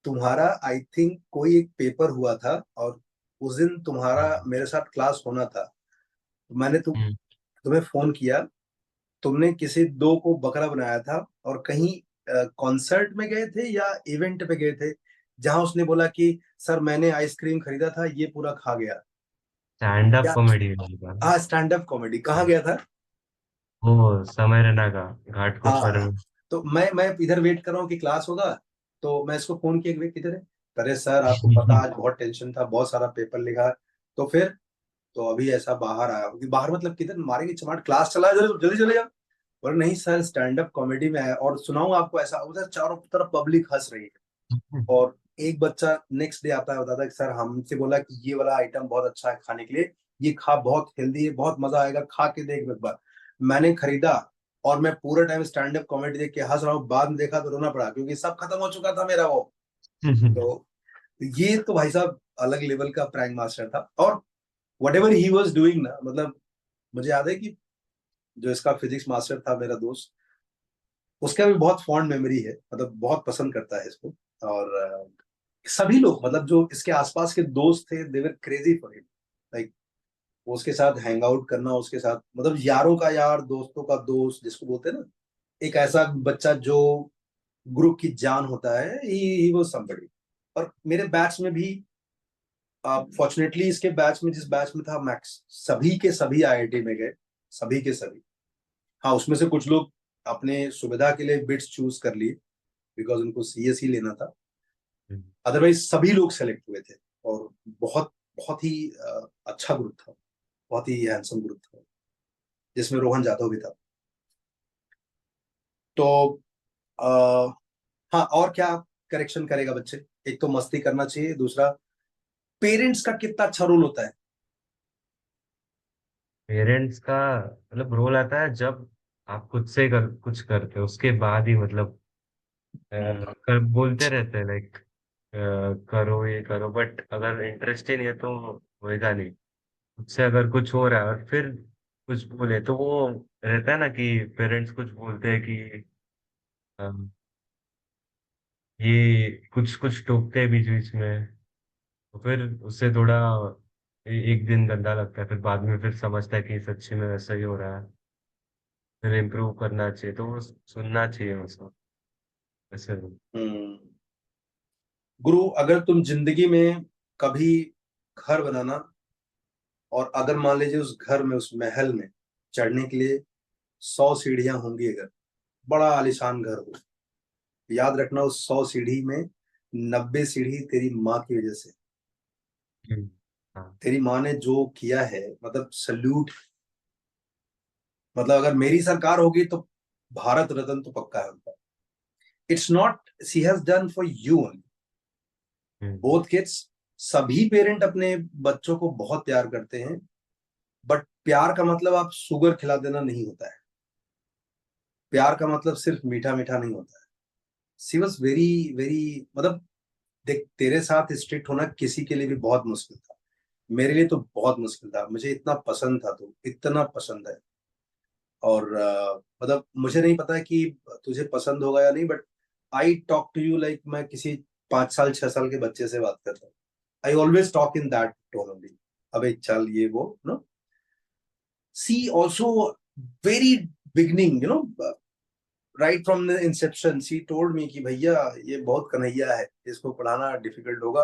तुम्हारा आई थिंक कोई एक पेपर हुआ था और उस दिन तुम्हारा मेरे साथ क्लास होना था। तो मैंने हम्म। तुम्हें फोन किया। तुमने किसी दो को बकरा बनाया था और कहीं कॉन्सर्ट में गए थे या इवेंट पे गए थे, जहां उसने बोला कि सर मैंने आइसक्रीम खरीदा था ये पूरा खा गया। स्टैंड अप क्या? कॉमेडी होगा। हाँ, स्टैंड अप कॉमेडी कहाँ गया था? वो समय रैना का घाटकोपर हाँ, में। तो मैं इधर वेट कर रहा हूँ कि क्लास होगा। तो मैं इसको फोन किया कि भाई किधर है। अरे सर आपको पता आज बहुत टेंशन था, बहुत सारा पेपर लिखा। तो फिर तो अभी ऐसा बाहर आया कि बाहर मतलब किधर मारेंगे चमाट, क्लास चला है, जल्दी जल्दी चले जाओ। बोले नहीं सर स्टैंड अप कॉमेडी में है, और सुनाऊं आपको ऐसा उधर चारों तरफ पब्लिक हंस रही है। और एक बच्चा नेक्स्ट डे आता है बताता है कि सर हमसे बोला कि ये वाला आइटम बहुत अच्छा है खाने के लिए, ये खा बहुत हेल्दी है, बहुत मजा आएगा, खा के देख एक बार। मैंने खरीदा और मैं पूरे टाइम स्टैंड अप कॉमेडी देख के हंस रहा हूँ, बाद में देखा तो रोना पड़ा क्योंकि सब खत्म हो चुका था मेरा वो। तो ये तो भाई साहब अलग लेवल का प्रैंक मास्टर था। और what ever he was doing ना, मतलब मुझे याद है कि जो इसका फिजिक्स मास्टर था मेरा दोस्त, उसका भी बहुत फॉन्ड मेमोरी है, मतलब बहुत पसंद करता है इसको। और सभी लोग मतलब जो इसके आसपास के दोस्त थे they were crazy for him. Like उसके साथ हैंग आउट करना, उसके साथ मतलब यारों का यार दोस्तों का दोस्त जिसको बोलते हैं ना, एक ऐसा बच्चा जो ग्रुप की जान होता है, ही वो समबड़ी। और मेरे बैच में भी फॉर्चुनेटली इसके बैच में जिस बैच में था मैक्स सभी के सभी आईआईटी में गए, सभी के सभी। हाँ उसमें से कुछ लोग अपने सुविधा के लिए बिट्स चूज कर लिए बिकॉज उनको सीएस ही लेना था। अदरवाइज सभी लोग सेलेक्ट हुए थे। और बहुत बहुत ही अच्छा ग्रुप था, बहुत ही हैंडसम ग्रुप था जिसमें रोहन जाधव भी था। तो आ, हाँ और क्या करेक्शन करेगा बच्चे? एक तो मस्ती करना चाहिए, दूसरा पेरेंट्स का कितना अच्छा रोल होता है। पेरेंट्स का मतलब रोल आता है जब आप खुद से कुछ करते हो, उसके बाद ही मतलब बोलते रहते हैं लाइक करो ये करो, बट अगर इंटरेस्ट ही नहीं है तो होएगा नहीं। उससे अगर कुछ हो रहा है और फिर कुछ बोले तो वो रहता है ना कि पेरेंट्स कुछ बोलते हैं कि अ, ये कुछ कुछ टोकते हैं बीच बीच में, तो फिर उससे थोड़ा एक दिन गंदा लगता है, फिर बाद में फिर समझता है कि सच्ची में वैसा ही हो रहा है, फिर इम्प्रूव करना चाहिए, तो वो सुनना चाहिए उसको ऐसे। हम्म। गुरु अगर तुम जिंदगी में कभी घर बनाना, और अगर मान लीजिए उस घर में उस महल में चढ़ने के लिए 100 सीढ़ियां होंगी, अगर बड़ा आलीशान घर हो, याद रखना उस 100 सीढ़ी में 90 सीढ़ी तेरी माँ की वजह से। हाँ। तेरी माँ ने जो किया है मतलब सल्यूट। मतलब अगर मेरी सरकार होगी तो भारत रत्न तो पक्का है उनका। It's not she has done for you only, hmm. Both kids. सभी पेरेंट अपने बच्चों को बहुत प्यार करते हैं, बट प्यार का मतलब आप शुगर खिला देना नहीं होता है। प्यार का मतलब सिर्फ मीठा मीठा नहीं होता है। सी वॉज वेरी वेरी मतलब देख तेरे साथ स्ट्रिक्ट होना किसी के लिए भी बहुत मुश्किल था। मेरे लिए तो बहुत मुश्किल था, मुझे इतना पसंद था, तो इतना पसंद है। और मतलब मुझे नहीं पता कि तुझे पसंद होगा या नहीं, but I talk to you like मैं किसी 5 साल 6 साल के बच्चे से बात करता हूँ। I always talk in that tone only. अबे चल ये वो no, she also very beginning, right from the inception she told me कि भैया ये बहुत कन्हैया है, इसको पढ़ाना डिफिकल्ट होगा,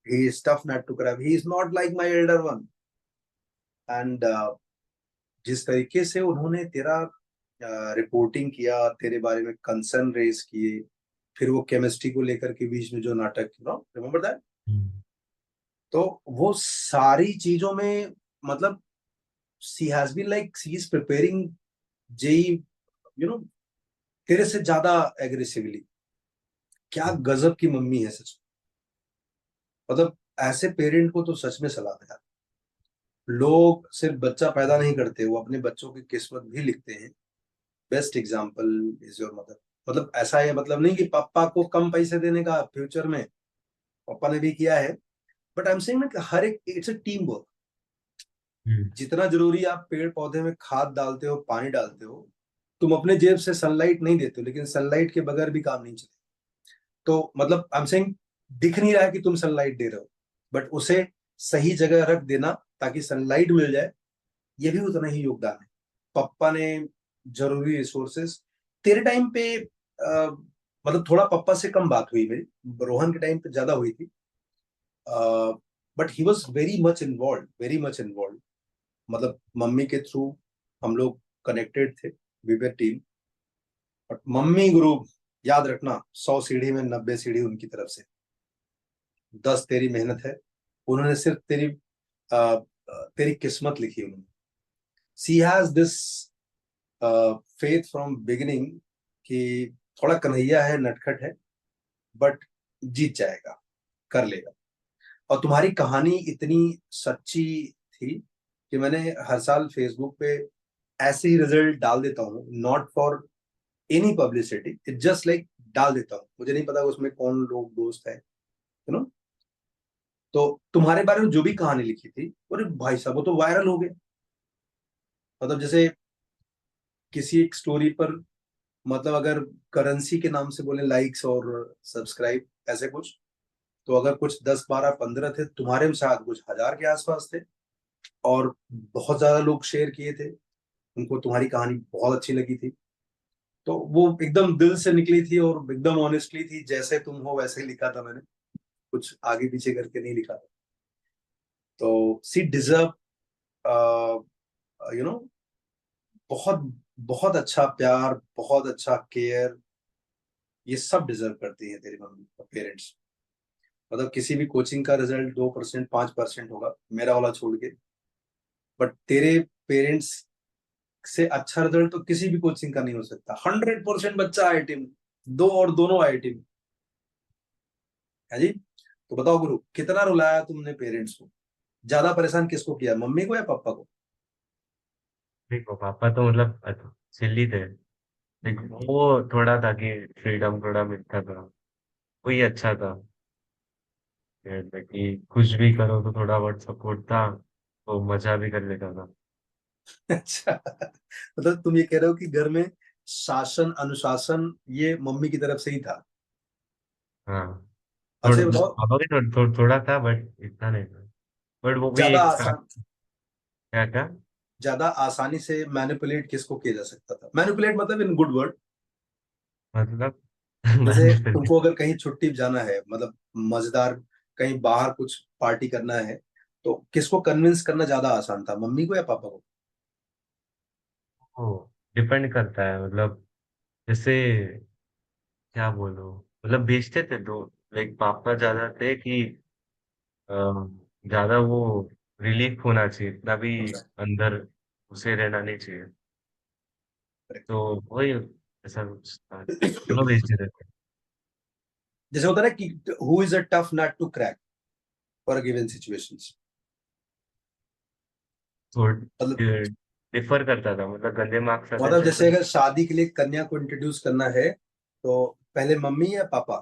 he is tough not to crack, he is not like my elder one. And जिस तरीके से उन्होंने तेरा रिपोर्टिंग किया, तेरे बारे में कंसर्न रेज किए, फिर वो केमिस्ट्री को लेकर के बीच में जो नाटक, रिमेम्बर दैट। हम्म। तो वो सारी चीजों में, मतलब she has been like she is preparing JEE, you know तेरे से ज्यादा एग्रेसिवली। क्या गजब की मम्मी है सच में। मतलब ऐसे पेरेंट को तो सच में सलाम है यार। लोग सिर्फ बच्चा पैदा नहीं करते, वो अपने बच्चों की किस्मत भी लिखते हैं। Best example is your mother. मतलब ऐसा है, मतलब नहीं कि पापा को कम पैसे देने का फ्यूचर में, पापा ने भी किया है, बट आई एम सेइंग कि हर एक, इट्स अ टीम वर्क। हम्म। जितना जरूरी आप पेड़ पौधे में खाद डालते हो, पानी डालते हो, तुम अपने जेब से सनलाइट नहीं देते हो, लेकिन सनलाइट के बगैर भी काम नहीं चले। तो मतलब आई एम सेइंग, दिख नहीं रहा है कि तुम सनलाइट दे रहे हो, बट उसे सही जगह रख देना ताकि सनलाइट मिल जाए, ये भी उतना ही योगदान है। पापा ने जरूरी रिसोर्सेस तेरे टाइम पे, मतलब थोड़ा पापा से कम बात हुई मेरी, रोहन के टाइम पे ज्यादा हुई थी, but he was very much involve, very much involve. मतलब मम्मी के थ्रू हम लोग कनेक्टेड थे, we were team. But mummy guru, याद रखना, 100 सीढ़ी में 90 सीढ़ी उनकी तरफ से, 10 तेरी मेहनत है। उन्होंने सिर्फ तेरी किस्मत लिखी उन्होंने। She has this faith from beginning कि थोड़ा कन्हैया है, नटखट है, बट जीत जाएगा, कर लेगा। और तुम्हारी कहानी इतनी सच्ची थी कि मैंने हर साल फेसबुक पे ऐसे ही रिजल्ट डाल देता हूँ, not for any publicity, it just like डाल देता हूँ, मुझे नहीं पता उसमें कौन लोग दोस्त है, यू नो। तो तुम्हारे बारे में जो भी कहानी लिखी थी, अरे भाई साहब वो तो वायरल हो गए। मतलब जैसे किसी एक स्टोरी पर, मतलब अगर करेंसी के नाम से बोले लाइक्स और सब्सक्राइब ऐसे कुछ, तो अगर कुछ 10 12 15 थे, तुम्हारे में शायद कुछ 1000 के आसपास थे, और बहुत ज्यादा लोग शेयर किए थे, उनको तुम्हारी कहानी बहुत अच्छी लगी थी। तो वो एकदम दिल से निकली थी और एकदम ऑनेस्टली थी, जैसे तुम हो वैसे ही लिखा था मैंने, कुछ आगे पीछे करके नहीं लिखा था। तो सी डिजर्व, यू नो बहुत बहुत अच्छा प्यार, बहुत अच्छा केयर, ये सब डिजर्व करती है तेरी मम्मी और पेरेंट्स। मतलब किसी भी कोचिंग का रिजल्ट 2% 5% होगा, मेरा वाला छोड़ के, बट तेरे पेरेंट्स से अच्छा रिजल्ट तो किसी भी कोचिंग का नहीं हो सकता। 100% बच्चा आईआईटी में, दो और दोनों आईआईटी में है जी। तो बताओ गुरु, कितना रुलाया तुमने पेरेंट्स को, ज्यादा परेशान किसको किया, मम्मी को या पापा को? देखो पापा तो मतलब चिल्ली थे। देखो वो थोड़ा था कि फ्रीडम थोड़ा मिलता था, वही अच्छा था। कि कुछ भी करो तो थोड़ा बहुत सपोर्ट था, तो मजा भी कर लेता था। अच्छा, मतलब तुम ये कह रहे हो कि घर में शासन अनुशासन ये मम्मी की तरफ से ही था। हाँ। अच्छा ये बताओ, पापा भी थोड़ा था बट इतना नहीं था। बट वो भी ज्यादा एक साथ। आसान, क्या क्या? ज्यादा आसानी से मैनिपुलेट किसको किया जा सकता था? मैनिपुलेट मतलब इन गुड वर्ड। मतलब जैसे मैंने फिर तुमको अगर कहीं छुट्टी पे जाना है, मतलब मजेदार, कहीं बाहर कुछ पार्टी करना है, तो किसको कन्विंस करना ज्यादा आसान था, मम्मी को या पापा को? वो डिपेंड करता है, मतलब जैसे क्या बोलो, मतलब भेजते थे तो लाइक पापा ज्यादा थे कि अ, ज्यादा वो रिलीफ होना चाहिए, इतना भी अच्छा, अंदर उसे रहना नहीं चाहिए। तो वही ऐसा कुछ था, दोनों भेजते थे। जैसे होता है ना कि who is a tough nut to crack for a given situations. तो मतलब डिफर करता था, मतलब गंदे मार्क्स आते मतलब थे जैसे तो अगर शादी के लिए कन्या को इंट्रोड्यूस करना है, तो पहले मम्मी या पापा?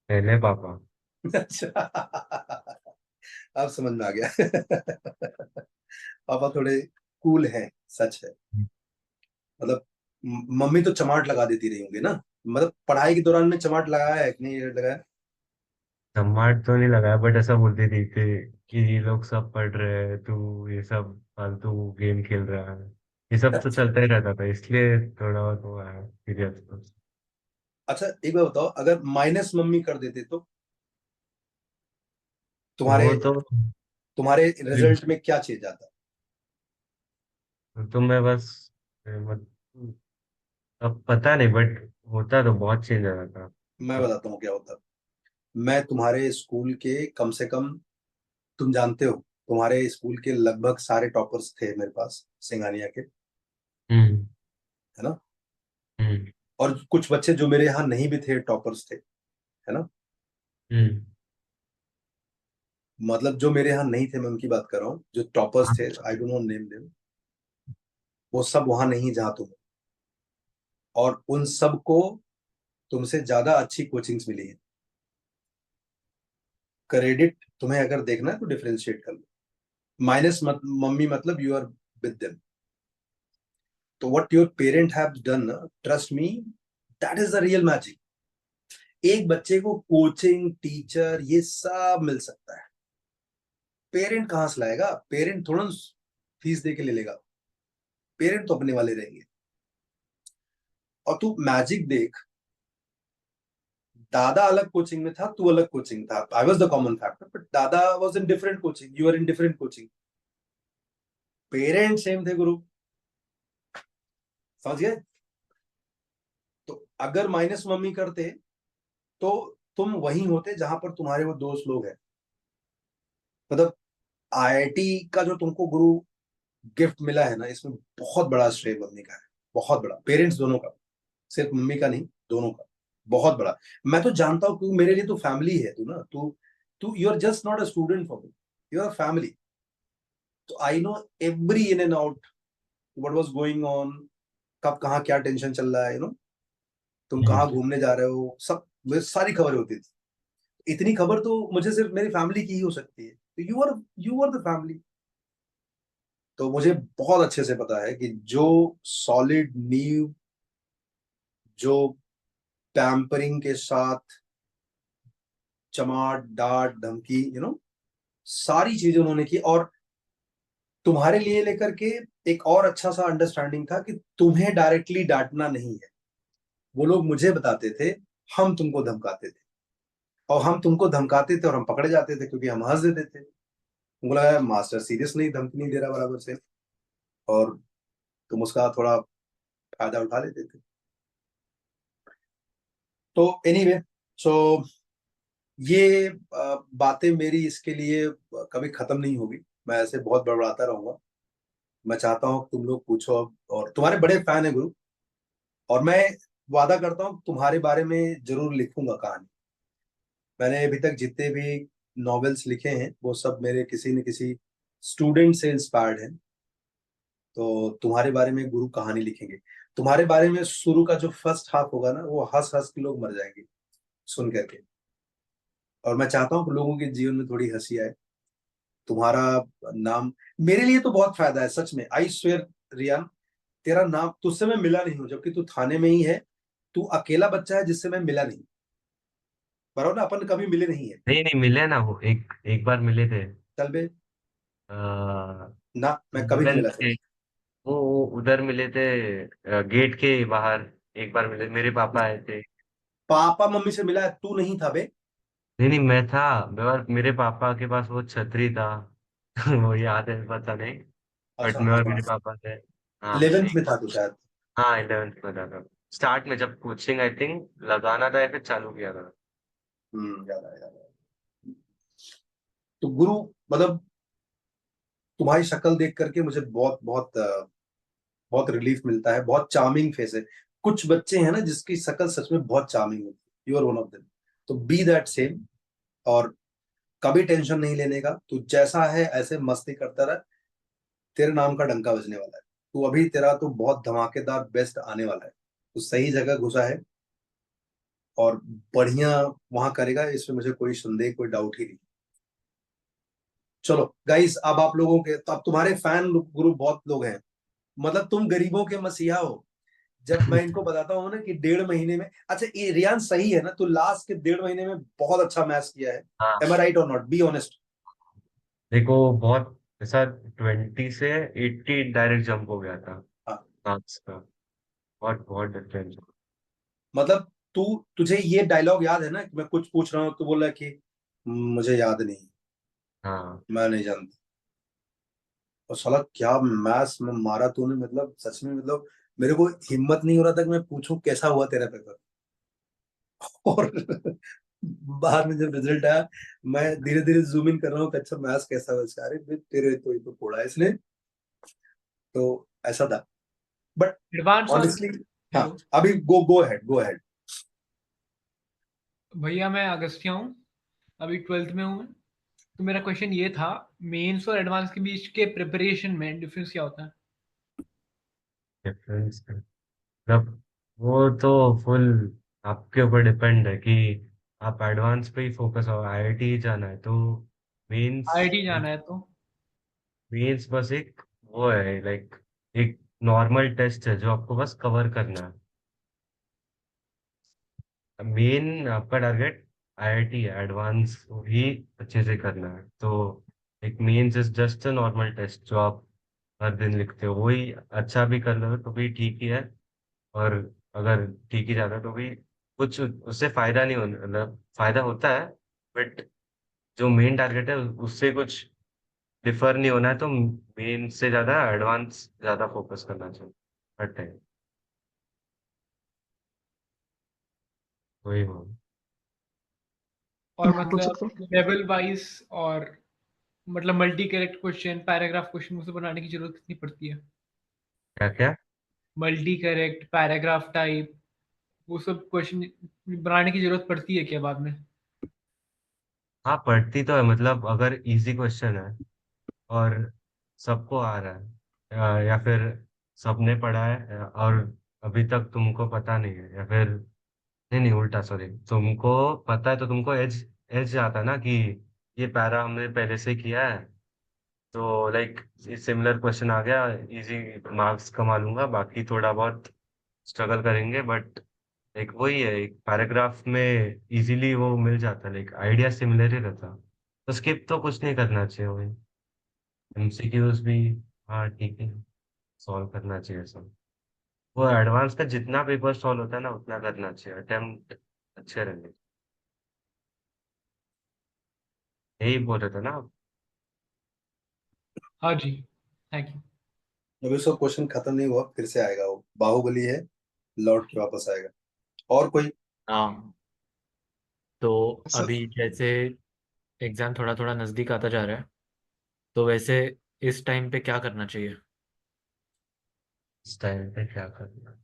पहले पापा। अच्छा, अब समझ में आ गया। पापा थोड़े कूल हैं, सच है। मतलब मम्मी तो चमाट लगा देती रही होंगी ना, मतलब पढ़ाई के दौरान में चमाट लगाया है कि नहीं लगाया? टमाट तो नहीं लगाया, बट ऐसा बोलती थी कि ये लोग सब पढ़ रहे हैं, तू ये सब फालतू गेम खेल रहा है। ये सब तो चलता ही रहता था, इसलिए थोड़ा बहुत वो है सीरियस। अच्छा एक बार बताओ, अगर माइनस मम्मी कर देते तो तुम्हारे वो तो तुम्हारे रिजल्ट में क्या चेंज आता? तो मैं बस मत, अब पता नहीं, बट होता तो बहुत चेंज आ जाता। मैं बताता हूँ क्या होता। मैं तुम्हारे स्कूल के कम से कम, तुम जानते हो, तुम्हारे स्कूल के लगभग सारे टॉपर्स थे मेरे पास, सिंघानिया के, हम्म। है ना। हम्म। और कुछ बच्चे जो मेरे यहाँ नहीं भी थे, टॉपर्स थे, है ना। हम्म। मतलब जो मेरे यहाँ नहीं थे, मैं उनकी बात कर रहा हूँ, जो टॉपर्स हाँ। थे, I don't know name them, वो सब वहां नहीं जहाँ तुम हो। और उन सब को तुमसे ज्यादा अच्छी कोचिंग्स मिली है। क्रेडिट तुम्हें अगर देखना है तो डिफरेंशिएट कर लो। माइनस मम्मी मतलब यू आर विद देम। तो what your parent have done, trust me, that is the real magic. एक बच्चे को कोचिंग, टीचर, ये सब मिल सकता है। पेरेंट कहाँ से लाएगा? पेरेंट थोड़ा फीस दे के ले लेगा। पेरेंट तो अपने वाले रहेंगे। और तू मैजिक देख, दादा अलग कोचिंग में था, तू अलग कोचिंग था, I was the common factor, but दादा was in different coaching, you are in different coaching. Parent same थे गुरु, समझ गए। तो अगर माइनस मम्मी करते तो तुम वहीं होते जहां पर तुम्हारे वो दोस्त लोग हैं। मतलब आईआईटी का जो तुमको गुरु गिफ्ट मिला है ना, इसमें बहुत बड़ा श्रेय मम्मी का है। बहुत बड़ा, पेरेंट्स दोनों का, सिर्फ मम्मी का नहीं, दोनों का। बहुत बड़ा। मैं तो जानता हूँ, तू मेरे लिए तो फैमिली है, तू ना, तू तू you are just not a student for me, you are family. तो I know every in and out, what was going on, कब कहाँ क्या टेंशन चल रहा है, तुम कहाँ हम्म। घूमने जा रहे हो, सब मुझे सारी खबरें होती थी। इतनी खबर तो मुझे सिर्फ मेरी फैमिली की ही हो सकती है, तो यू आर द फैमिली। तो मुझे बहुत अच्छे से पता है कि जो सॉलिड नींव, जो पैम्परिंग के साथ चमाट, डांट, धमकी, सारी चीजें उन्होंने की। और तुम्हारे लिए लेकर के एक और अच्छा सा अंडरस्टैंडिंग था कि तुम्हें डायरेक्टली डांटना नहीं है। वो लोग मुझे बताते थे, हम तुमको धमकाते थे। और हम तुमको धमकाते थे और हम पकड़े जाते थे, क्योंकि हम हंस देते थे। उनको लगा मास्टर सीरियस नहीं, धमकी नहीं दे रहा बराबर से, और तुम उसका थोड़ा फायदा उठा लेते थे। तो एनीवे, सो ये बातें मेरी इसके लिए कभी खत्म नहीं होगी। मैं ऐसे बहुत बड़बड़ाता रहूंगा। मैं चाहता हूँ तुम लोग पूछो अब, और तुम्हारे बड़े फैन है गुरु। और मैं वादा करता हूँ तुम्हारे बारे में जरूर लिखूंगा कहानी। मैंने अभी तक जितने भी नॉवेल्स लिखे हैं वो सब मेरे किसी न किसी स्टूडेंट से इंस्पायर्ड हैं। तो तुम्हारे बारे में गुरु कहानी लिखेंगे। तुम्हारे बारे में शुरू का जो फर्स्ट हाफ होगा ना, वो हंस हंस के लोग मर जाएंगे सुन करके। और मैं चाहता हूँ कि लोगों के जीवन में थोड़ी हंसी आए। तुम्हारा नाम मेरे लिए तो बहुत फायदा है, सच में, आई स्वेयर। रियान, तेरा नाम, तुझसे मैं मिला नहीं हूं, जबकि तू थाने में ही है। तू अकेला बच्चा है जिससे मैं मिला नहीं। बराबर ना, अपन कभी मिले नहीं है। नहीं नहीं, मिले ना, वो एक एक बार मिले थे। चल बे, आ, ना मैं कभी नहीं मिलन मिला के, तेरे। वो उधर मिले थे, गेट के बाहर। एक बार मिले, मेरे पापा आए थे। पापा मम्मी से मिला है, तू नहीं था बे। नहीं नहीं, मैं था। और मेरे पापा के पास वो छतरी था। वो याद है पता नहीं, बट अच्छा मैं हाँ और हाँ, मेरे पापा थे। हाँ 11th एक, में था तू शायद। हाँ 11th में था। स्टार्ट में जब कोचिंग आई थिंक लगाना था या फिर चालू किया था। याद आया, याद आया। तो गुरु, मतलब तुम्हारी शक्ल देख करके मुझे बहुत बहुत बहुत रिलीफ मिलता है। बहुत चार्मिंग फेस है। कुछ बच्चे हैं ना जिसकी शक्ल सच में बहुत चार्मिंग होती है, you are one of them. तो बी दैट सेम। और कभी टेंशन नहीं लेने का, तू जैसा है ऐसे मस्ती करता रह। तेरे नाम का डंका बजने वाला है। तू अभी, तेरा तो बहुत धमाकेदार बेस्ट आने वाला है। तू सही जगह घुसा है, और बढ़िया वहां करेगा, इसमें मुझे कोई संदेह, कोई डाउट ही नहीं। चलो गाइस, अब आप लोगों के तो अब तुम्हारे फैन ग्रुप बहुत लोग हैं, मतलब तुम गरीबों के मसीहा हो। जब मैं इनको बताता हूँ ना कि 1.5 महीने में, अच्छा ये रियान सही है ना, तो लास्ट के 1.5 महीने में बहुत अच्छा मैच किया है। हाँ एम आई राइट और नॉट, बी ऑनेस्ट। देखो, बहुत ऐसा 20 से 80 डायरेक्ट जंप हो गया था हाँ, मार्क्स का। बहुत बहुत डिफरेंस। मतलब तू, तुझे ये डायलॉग याद है ना कि मैं कुछ पूछ रहा हूँ तो बोल रहा है कि मुझे याद नहीं, हाँ मैं नहीं जानता"। और साला क्या मैच में मारा तूने, मतलब सच में, मतलब मेरे को हिम्मत नहीं हो रहा था कि मैं पूछूं कैसा हुआ तेरा पेपर। और बाद में जब रिजल्ट आया, मैं धीरे धीरे जूम इन कर रहा हूँ कि अच्छा मैथ्स कैसा हुआ इसका, अरे भाई तेरे तो ये तो फोड़ा है इसने। तो ऐसा था, बट एडवांस और ऑनेस्टली, हाँ, हेलो अभी गो गो अहेड, गो अहेड। भैया, मैं अगस्त्या हूँ, अभी 12th में हूँ मैं। तो मेरा क्वेश्चन ये था, मेंस और एडवांस के बीच के प्रिपरेशन में डिफरेंस क्या होता है? डिफरेंस, मतलब वो तो फुल आपके ऊपर डिपेंड है कि आप एडवांस पे ही फोकस हो, आईआईटी जाना है तो मेंस। आईआईटी जाना है तो मेंस बस एक वो है, लाइक एक नॉर्मल टेस्ट है जो आपको बस कवर करना है। मेन आपका टारगेट आईआईटी है, एडवांस ही अच्छे से करना है। तो एक mains is just a normal test जो आप हर दिन लिखते हो, वही अच्छा भी कर लो तो भी ठीक ही है। और अगर ठीक ही जाता तो भी कुछ उससे फायदा नहीं होना, मतलब फायदा होता है बट जो मेन टारगेट है उससे कुछ डिफर नहीं होना है, तो मेन से ज्यादा एडवांस ज्यादा फोकस करना चाहिए हर टाइम। वही हो। और मैं पूछ मतलब सकता हूँ? लेवल वाइज, और मतलब multi correct question, paragraph question मुझसे बनाने की जरूरत कितनी पड़ती है? क्या क्या? मल्टी करेक्ट, पैराग्राफ टाइप, वो सब क्वेश्चन बनाने की जरूरत पड़ती है क्या बाद में? हाँ पढ़ती तो है, मतलब अगर इजी क्वेश्चन है और सबको आ रहा है, या फिर सबने पढ़ा है और अभी तक तुमको पता नहीं है, या फिर नहीं नहीं उल्टा, सॉरी, तुमको पता है तो तुमको एज एज आता है ना कि ये पैरा हमने पहले से किया है, तो लाइक सिमिलर क्वेश्चन आ गया, इजी, मार्क्स कमा लूंगा, बाकी थोड़ा बहुत स्ट्रगल करेंगे बट एक वही है, एक पैराग्राफ में इजीली वो मिल जाता है, लाइक आइडिया सिमिलर ही रहता। तो स्किप तो कुछ नहीं करना चाहिए वही, एमसीक्यूज भी हाँ ठीक है, सॉल्व करना चाहिए सब। वो एडवांस का जितना पेपर सॉल्व होता है ना उतना करना चाहिए, अटेम्प्ट अच्छे रहेंगे। यही बोल रहे थे ना आप? हाँ जी, थैंक यू। अभी सब क्वेश्चन खत्म नहीं हुआ, फिर से आएगा वो, बाहुबली है, लौट के वापस आएगा। और कोई? हाँ, तो सर, अभी जैसे एग्जाम थोड़ा थोड़ा नजदीक आता जा रहा है, तो वैसे इस टाइम पे क्या करना चाहिए? इस टाइम पे क्या करना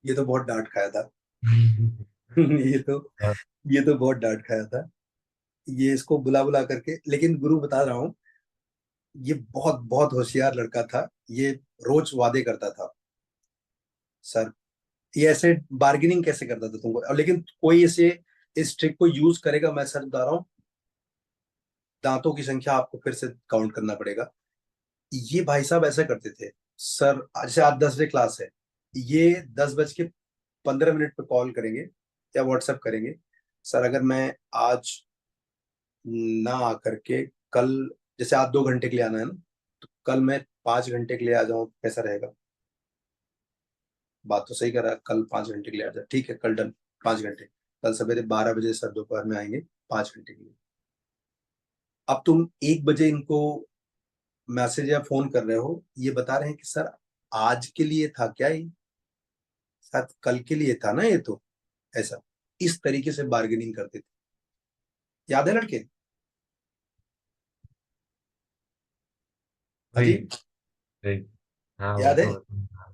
ये तो बहुत डांट खाया था। चाहिए? ये तो, ये तो बहुत डांट खाया था, ये इसको बुला बुला करके। लेकिन गुरु बता रहा हूँ, ये बहुत बहुत होशियार लड़का था, ये रोज वादे करता था सर। ये ऐसे बार्गेनिंग कैसे करता था तुमको, और लेकिन कोई ऐसे इस ट्रिक को यूज करेगा, मैं सर बता रहा हूँ, दांतों की संख्या आपको फिर से काउंट करना पड़ेगा। ये भाई साहब ऐसा करते थे सर, जैसे आज 10 बजे क्लास है, ये 10:15 पे कॉल करेंगे या व्हाट्सएप करेंगे, सर अगर मैं आज ना आकर के कल, जैसे आज 2 घंटे के लिए आना है ना, तो कल मैं 5 घंटे के लिए आ जाऊं कैसा रहेगा? बात तो सही कर रहा है, कल 5 घंटे के लिए आ जाए, ठीक है, कल डन, 5 घंटे। कल सवेरे 12 बजे सर दोपहर में आएंगे 5 घंटे के लिए। अब तुम 1 बजे इनको मैसेज या फोन कर रहे हो, ये बता रहे हैं कि सर आज के लिए था क्या ये, शायद कल के लिए था ना ये तो, ऐसा, इस तरीके से बार्गेनिंग करते थे। याद है लड़के? हाँ वही, जी, वही। हाँ वो याद है। तो,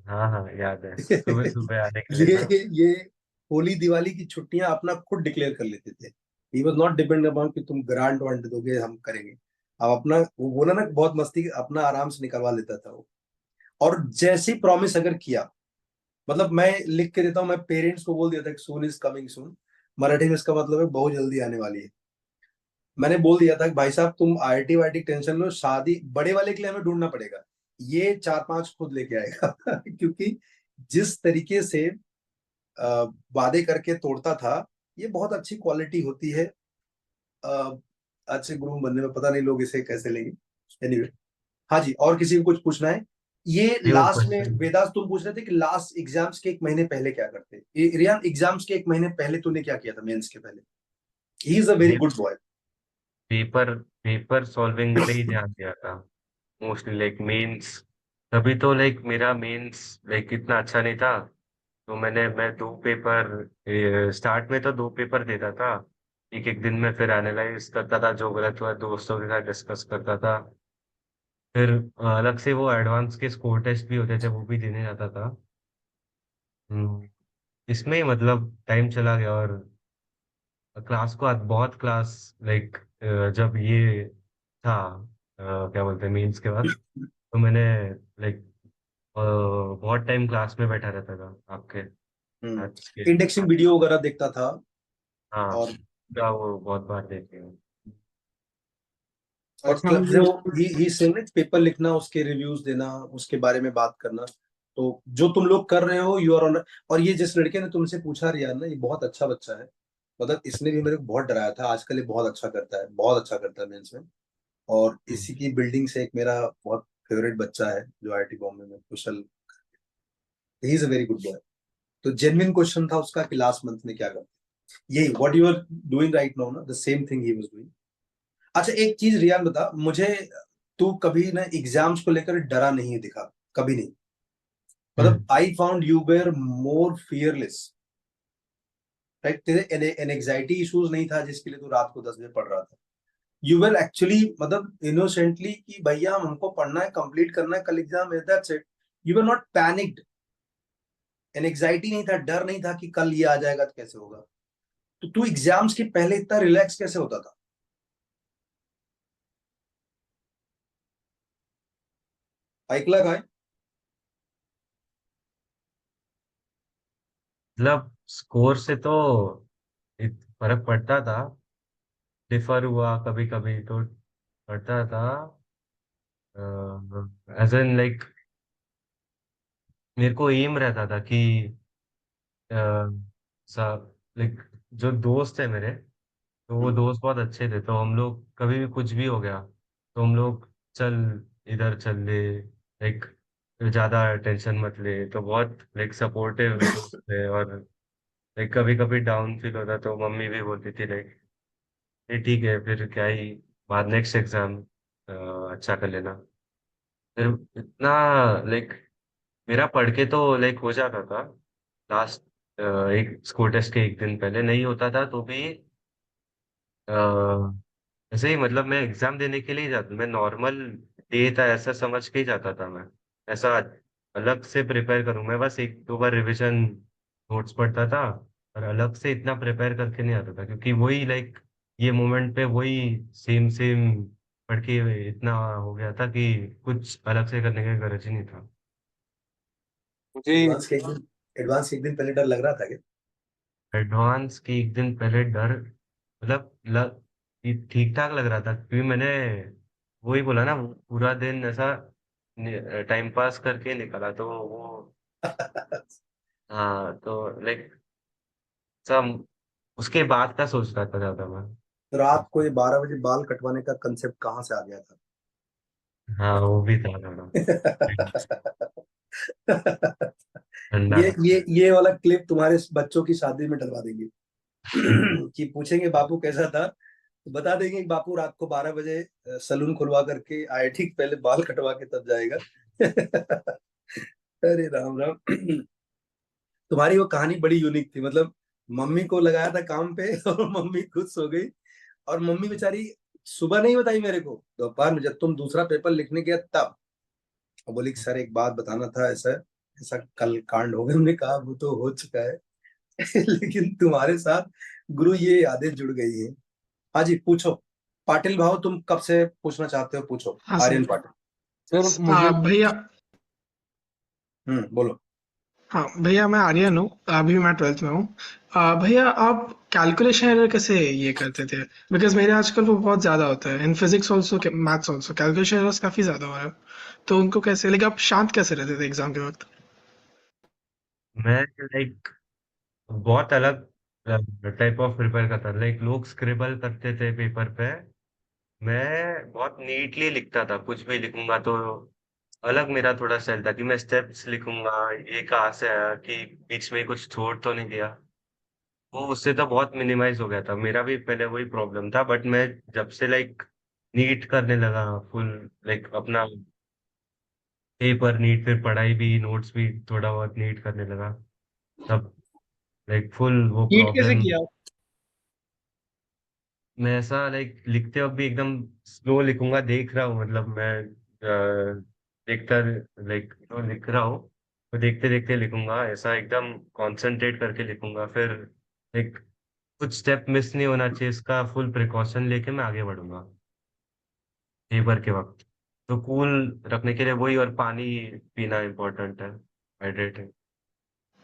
हाँ हाँ याद है, सुबह सुबह आने के लिए ये ना। ये होली दिवाली की छुट्टियां अपना खुद डिक्लेयर कर लेते थे। He was not depend upon कि तुम ग्रांट वांट दोगे हम करेंगे। अब अपना वो बोला ना, बहुत मस्ती अपना आराम से निकलवा लेता था वो। और जैसी प्रॉमिस अगर किया, मतलब मैं लिख के देता हूँ, मैं पेरेंट्स को बोल दिया था कि सून इज कमिंग सून, मराठी में इसका मतलब है बहुत जल्दी आने वाली है। मैंने बोल दिया था कि भाई साहब तुम आईआईटी वाईटी टेंशन लो, शादी बड़े वाले के लिए हमें ढूंढना पड़ेगा, ये 4-5 खुद लेके आएगा क्योंकि जिस तरीके से वादे करके तोड़ता था, ये बहुत अच्छी क्वालिटी होती है अच्छे ग्रूम बनने में। पता नहीं लोग इसे कैसे लेंगे। एनीवे, हाँ जी, और किसी को कुछ पूछना है? ये नहीं वो लास्ट में क्वेश्चन वेदास तुम पूछ रहे थे कि लास्ट एग्जाम्स के 1 महीने पहले क्या करते? रियान, एग्जाम्स के 1 महीने पहले तूने क्या किया था मेंस के पहले? ही इज अ वेरी ये good boy. Paper paper solving पे ही ध्यान दिया था मोस्टली, लाइक मेंस। तभी तो लाइक मेरा मेंस लाइक इतना अच्छा नहीं था, तो मैं 2 पेपर स्टार्ट में तो 2 पेपर देता था एक एक दिन में, फिर एनालाइज करता था जो गलत हुआ, दोस्तों के साथ डिस्कस करता था। फिर अलग से वो एडवांस के स्कोर टेस्ट भी होते थे, वो भी देने जाता था। इसमें ही मतलब टाइम चला गया। और क्लास को बहुत क्लास लाइक जब ये था क्या बोलते हैं मीन्स के बाद, तो मैंने लाइक बहुत टाइम क्लास में बैठा रहता था आपके मैथ्स के। इंडेक्सिंग वीडियो वगैरह देखता था। हाँ, और का वो बहुत बार देखे हैं। और अच्छा मुझे जो ही सेइंग पेपर लिखना, उसके रिव्यूज देना, उसके बारे में बात करना, तो जो तुम लोग कर रहे हो यू आर ऑन। और ये जिस लड़के ने तुमसे पूछा रियान ना, ये बहुत अच्छा बच्चा है। मतलब इसने भी मेरे को बहुत डराया था, आजकल ये बहुत अच्छा करता है, बहुत अच्छा करता है मेंस में। और इसी की बिल्डिंग से एक मेरा बहुत फेवरेट बच्चा है जो आईआईटी बॉम्बे में, Kushal. He is a very good boy. तो जेन्युइन क्वेश्चन था उसका कि लास्ट मंथ में क्या करते, यही what you are doing right now ना, the same thing he was doing. अच्छा एक चीज रियान बता मुझे, तू कभी ना एग्जाम्स को लेकर डरा नहीं दिखा, कभी नहीं। मतलब I found you were more fearless, right? तेरे एनजाइटी इश्यूज नहीं था जिसके लिए तू रात को 10 बजे पढ़ रहा था। यू वेर एक्चुअली मतलब इनोसेंटली कि भैया हमको पढ़ना है, कंप्लीट करना है, कल एग्जाम है, that's it. You were not panicked. Anxiety नहीं था, डर नहीं था कि कल ये आ जाएगा तो कैसे होगा। तो तू एग्जाम्स के पहले इतना रिलैक्स कैसे होता था? ऐकला काय? मतलब स्कोर से तो फर्क पड़ता था, डिफर हुआ कभी कभी तो पड़ता था। एज एन लाइक मेरे को एम रहता था कि लाइक जो दोस्त है मेरे, तो वो दोस्त बहुत अच्छे थे, तो हम लोग कभी भी कुछ भी हो गया तो हम लोग चल इधर चल ले, लाइक ज्यादा टेंशन मत ले, तो बहुत लाइक सपोर्टिव दोस्त थे। और लाइक कभी कभी डाउन फील होता तो मम्मी भी बोलती थी लाइक ये ठीक है, फिर क्या ही, बाद नेक्स्ट एग्जाम अच्छा कर लेना। फिर इतना लाइक मेरा पढ़ के तो लाइक हो जाता था लास्ट एक स्कूल टेस्ट के एक दिन पहले, नहीं होता था तो भी ऐसे ही, मतलब मैं एग्जाम देने के लिए ही जाता, मैं नॉर्मल डे था ऐसा समझ के ही जाता था मैं। ऐसा अलग से प्रिपेयर करूँ, मैं बस 1-2 बार रिवीजन नोट्स पढ़ता था, और अलग से इतना प्रिपेयर करके नहीं आता था, क्योंकि वही लाइक ये मोमेंट पे वही सेम सेम पढ़ के इतना हो गया था कि कुछ अलग से करने की गरज ही नहीं था। मुझे एडवांस के एक दिन पहले डर लग रहा था क्या? एडवांस की एक दिन पहले डर मतलब ठीक ठाक लग रहा था, क्योंकि मैंने वही बोला ना, पूरा दिन ऐसा टाइम पास करके निकला, तो वो हाँ, तो लाइक सब उसके बाद का सोच रहा था ज्यादा मैं। तो रात को ये 12 बजे बाल कटवाने का कंसेप्ट कहाँ से आ गया था? हाँ, वो भी था थोड़ा ठंडा। ये वाला क्लिप तुम्हारे बच्चों की शादी में डलवा देंगे कि पूछेंगे बापू कैसा था, तो बता देंगे कि बापू रात को 12 बजे सलून खुलवा करके आईआईटी पहले बाल कटवा के तब जाएगा अरे राम राम तुम्हारी वो कहानी बड़ी यूनिक थी। मतलब मम्मी को लगाया था काम पे और मम्मी खुद सो गई। और मम्मी बेचारी सुबह नहीं बताई मेरे को, दोपहर में जब तुम दूसरा पेपर लिखने गया तब। और बोली कि सर एक बात बताना था, ऐसा ऐसा कल कांड हो गया। हमने कहा वो तो हो चुका है लेकिन तुम्हारे साथ गुरु ये यादें जुड़ गई है। हाँ जी पूछो। पाटिल भाव तुम कब से पूछना चाहते हो, पूछो। हाँ आर्यन सर। पाटिल। सर मुझे भैया, बोलो। हाँ भैया मैं आर्यन हूँ, अभी मैं 12th में हूँ। भैया आप कैलकुलेशन एरर कैसे ये करते थे? बिकॉज मेरे आजकल वो बहुत ज़्यादा होता है in physics also, maths also calculation errors काफ़ी ज़्यादा हो रहा है। तो उनको कैसे, लेकिन आप शांत कैसे रहते थे एग्जाम के वक्त? मैं लाइक बहुत अलग टाइप ऑफ प्रिपेयर करता था। लाइक लोग स्क्रिबल करते थे पेपर पे, मैं बहुत नीटली लिखता था। कुछ भी लिखूंगा तो अलग मेरा थोड़ा स्टाइल था कि मैं स्टेप्स लिखूंगा, ये कहाँ से आया, कि बीच में कुछ छोड़ तो नहीं दिया। वो उससे तो बहुत मिनिमाइज हो गया था। मेरा भी पहले वही प्रॉब्लम था, बट मैं जब से लाइक नीट करने लगा फुल, लाइक अपना पेपर नीट, फिर पढ़ाई भी, नोट्स भी थोड़ा बहुत नीट करने लगा, तब लाइक फुल वो नीट कैसे प्रॉब्लम। किया? मैं ऐसा लाइक लिखते वक्त भी एकदम स्लो लिखूंगा, देख रहा हूँ, मतलब मैं देखता, लाइक जो लिख रहा हूँ वो देखते देखते लिखूंगा, ऐसा एकदम कंसंट्रेट करके लिखूंगा। फिर एक कुछ स्टेप मिस नहीं होना चाहिए, इसका फुल प्रिकॉशन लेके मैं आगे बढ़ूंगा पेपर के वक्त। तो कूल रखने के लिए वही, और पानी पीना इम्पोर्टेंट है, हाइड्रेटिंग।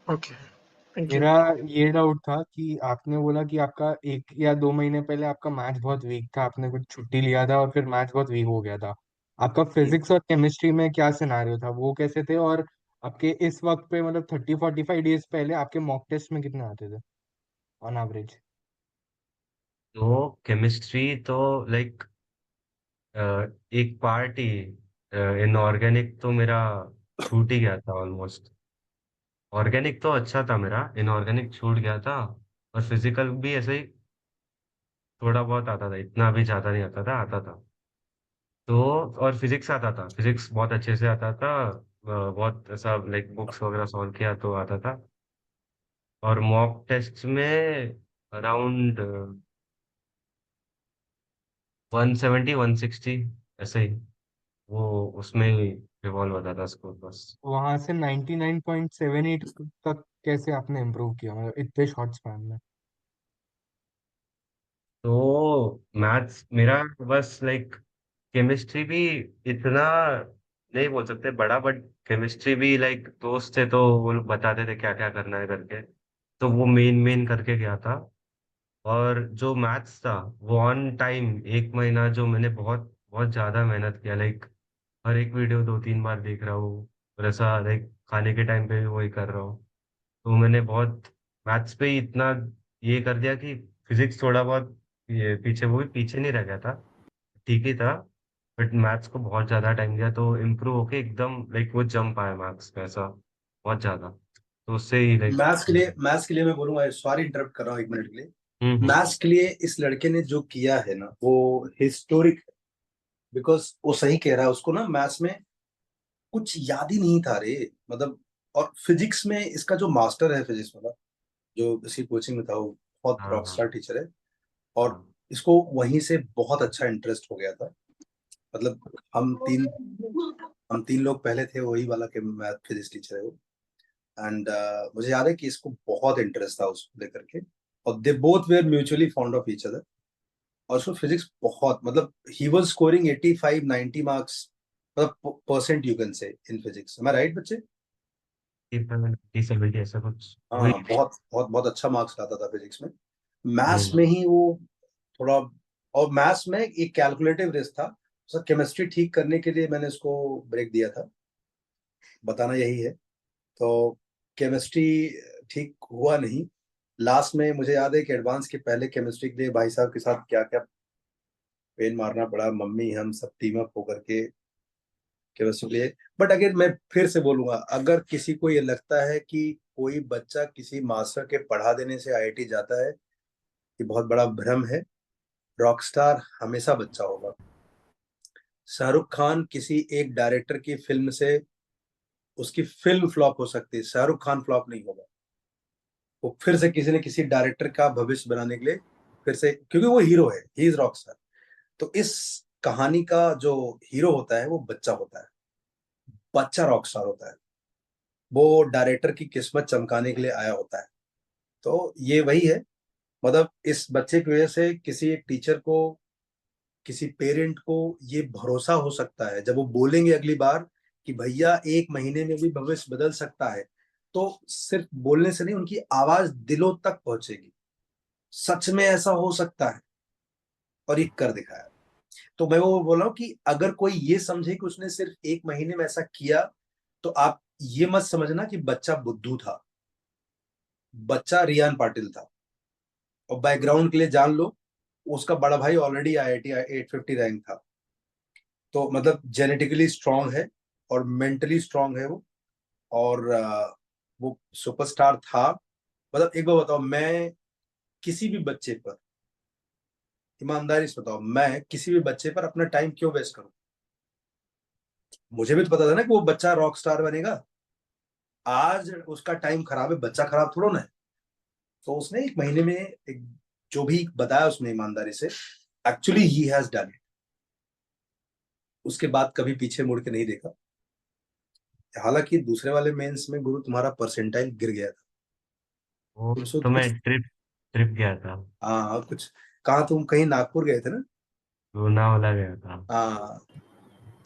Okay, thank you. मेरा ये डाउट था कि आपने बोला कि आपका 1 या 2 महीने पहले आपका मैथ बहुत वीक था, आपने कुछ छुट्टी लिया था और फिर मैथ बहुत वीक हो गया था। आपका फिजिक्स और केमिस्ट्री में क्या सिनारियो था, वो कैसे थे? और आपके इस वक्त पे मतलब 30-45 डेज पहले आपके मॉक टेस्ट में कितने आते थे ऑन एवरेज? तो केमिस्ट्री तो लाइक एक पार्ट ही, इनऑर्गेनिक तो मेरा छूट ही गया था ऑलमोस्ट। ऑर्गेनिक तो अच्छा था मेरा, इनऑर्गेनिक छूट गया था। और फिजिकल भी ऐसे ही थोड़ा बहुत आता था, इतना भी ज्यादा नहीं आता था, आता था। तो और फिजिक्स आता था, फिजिक्स बहुत अच्छे से आता था। बहुत ऐसा लाइक बुक्स वगैरह सॉल्व किया तो आता था। और मॉक टेस्ट में अराउंड 170 160 ऐसे ही, वो उसमें ही रिवॉल्व होता था स्कोर बस। वहां से 99.78 तक कैसे आपने इम्प्रूव किया, मतलब इतने शॉर्ट स्पैन में? तो मैथ्स मेरा बस लाइक, केमिस्ट्री भी इतना नहीं बोल सकते बड़ा, बट केमिस्ट्री भी लाइक दोस्त थे तो वो लोग बताते थे क्या क्या करना है करके, तो वो मेन मेन करके गया था। और जो मैथ्स था वो ऑन टाइम, 1 महीना जो मैंने बहुत बहुत ज्यादा मेहनत किया, लाइक हर एक वीडियो 2 3 बार देख रहा हूँ, और ऐसा लाइक खाने के टाइम पे भी वही कर रहा हूँ। तो मैंने बहुत मैथ्स पे ही इतना ये कर दिया कि फिजिक्स थोड़ा बहुत ये पीछे, वो भी पीछे नहीं रह गया था, ठीक ही था। बट मैथ्स को बहुत ज्यादा टाइम दिया तो इम्प्रूव होके एकदम लाइक वो जंप आया मैथ्स पे ऐसा, बहुत ज्यादा। तो उससे ही लाइक। मैथ्स के लिए मैं बोलूंगा, सॉरी इंटरप्ट कर रहा हूँ 1 मिनट के लिए। हम्म। मैथ्स के लिए इस लड़के ने जो किया है ना, वो हिस्टोरिक। बिकॉज वो सही कह रहा है, उसको ना मैथ्स में कुछ याद ही नहीं था रे, मतलब। और फिजिक्स में इसका जो मास्टर है फिजिक्स वाला, जो इसकी कोचिंग में था, वो बहुत हाँ हाँ रॉकस्टार टीचर है। और हाँ। इसको वहीं से बहुत अच्छा इंटरेस्ट हो गया था। मतलब हम तीन लोग पहले थे, वही वाला के मैथ फिजिक्स टीचर है वो। एंड मुझे याद है कि इसको बहुत इंटरेस्ट था उसको लेकर के। और they both were mutually fond of each other. और उसको फिजिक्स बहुत, मतलब ही वाज स्कोरिंग 85 90 मार्क्स, मतलब percent you can say in physics. Am I right बच्चे? 70 ऐसा कुछ हाँ, वही। बहुत बहुत बहुत अच्छा मार्क्स लाता था फिजिक्स में। मैथ्स हम्म। में ही वो थोड़ा। और मैथ्स में एक कैलकुलेटिव रिस्क था। सर केमिस्ट्री ठीक करने के लिए मैंने उसको ब्रेक दिया था, बताना यही है। तो केमिस्ट्री ठीक हुआ नहीं। लास्ट में मुझे याद है कि एडवांस के पहले केमिस्ट्री के लिए भाई साहब के साथ क्या क्या पेन मारना पड़ा, मम्मी हम सब टीम अप होकर के केमिस्ट्री के लिए। बट अगर मैं फिर से बोलूंगा, अगर किसी को ये लगता है कि कोई बच्चा किसी मास्टर के पढ़ा देने से आईआईटी जाता है, ये बहुत बड़ा भ्रम है। रॉकस्टार हमेशा बच्चा होगा। शाहरुख खान किसी एक डायरेक्टर की फिल्म से उसकी फिल्म फ्लॉप हो सकती है, शाहरुख खान फ्लॉप नहीं होगा। वो फिर से किसी न किसी डायरेक्टर का भविष्य बनाने के लिए फिर से, क्योंकि वो हीरो है, ही इज रॉकस्टार। तो इस कहानी का जो हीरो होता है वो बच्चा होता है। बच्चा रॉकस्टार होता है। वो डायरेक्टर की किस्मत चमकाने के लिए आया होता है। तो ये वही है। मतलब इस बच्चे की वजह से किसी एक टीचर को, किसी पेरेंट को ये भरोसा हो सकता है जब वो बोलेंगे अगली बार कि भैया 1 महीने में भी भविष्य बदल सकता है। तो सिर्फ बोलने से नहीं, उनकी आवाज दिलों तक पहुंचेगी। सच में ऐसा हो सकता है, और ये कर दिखाया। तो मैं वो बोल रहा हूँ कि अगर कोई ये समझे कि उसने सिर्फ 1 महीने में ऐसा किया, तो आप ये मत समझना कि बच्चा बुद्धू था। बच्चा रियान पाटिल था। और बैकग्राउंड के लिए जान लो, उसका बड़ा भाई ऑलरेडी IIT 850 रैंक था। तो मतलब जेनेटिकली स्ट्रांग है और मेंटली स्ट्रांग है वो। और वो सुपरस्टार था। मतलब एक बार बताओ, मैं किसी भी बच्चे पर, ईमानदारी से बताओ, मैं किसी भी बच्चे पर अपना टाइम क्यों वेस्ट करूं? मुझे भी तो पता था ना कि वो बच्चा रॉक स्टार बनेगा। आज उसका टाइम खराब है, बच्चा खराब थोड़ा ना है। तो उसने 1 महीने में जो भी बताया उसने ईमानदारी से, actually he has done it. उसके बाद कभी पीछे मुड़ के नहीं देखा। हालांकि दूसरे वाले मेंस में गुरु तुम्हारा परसेंटाइल गिर गया था। वो तुम सो तो मैं कुछ, ट्रिप ट्रिप गया था, हाँ कुछ, कहाँ तुम कहीं नागपुर गए थे ना? लोनावाला गया था। हाँ।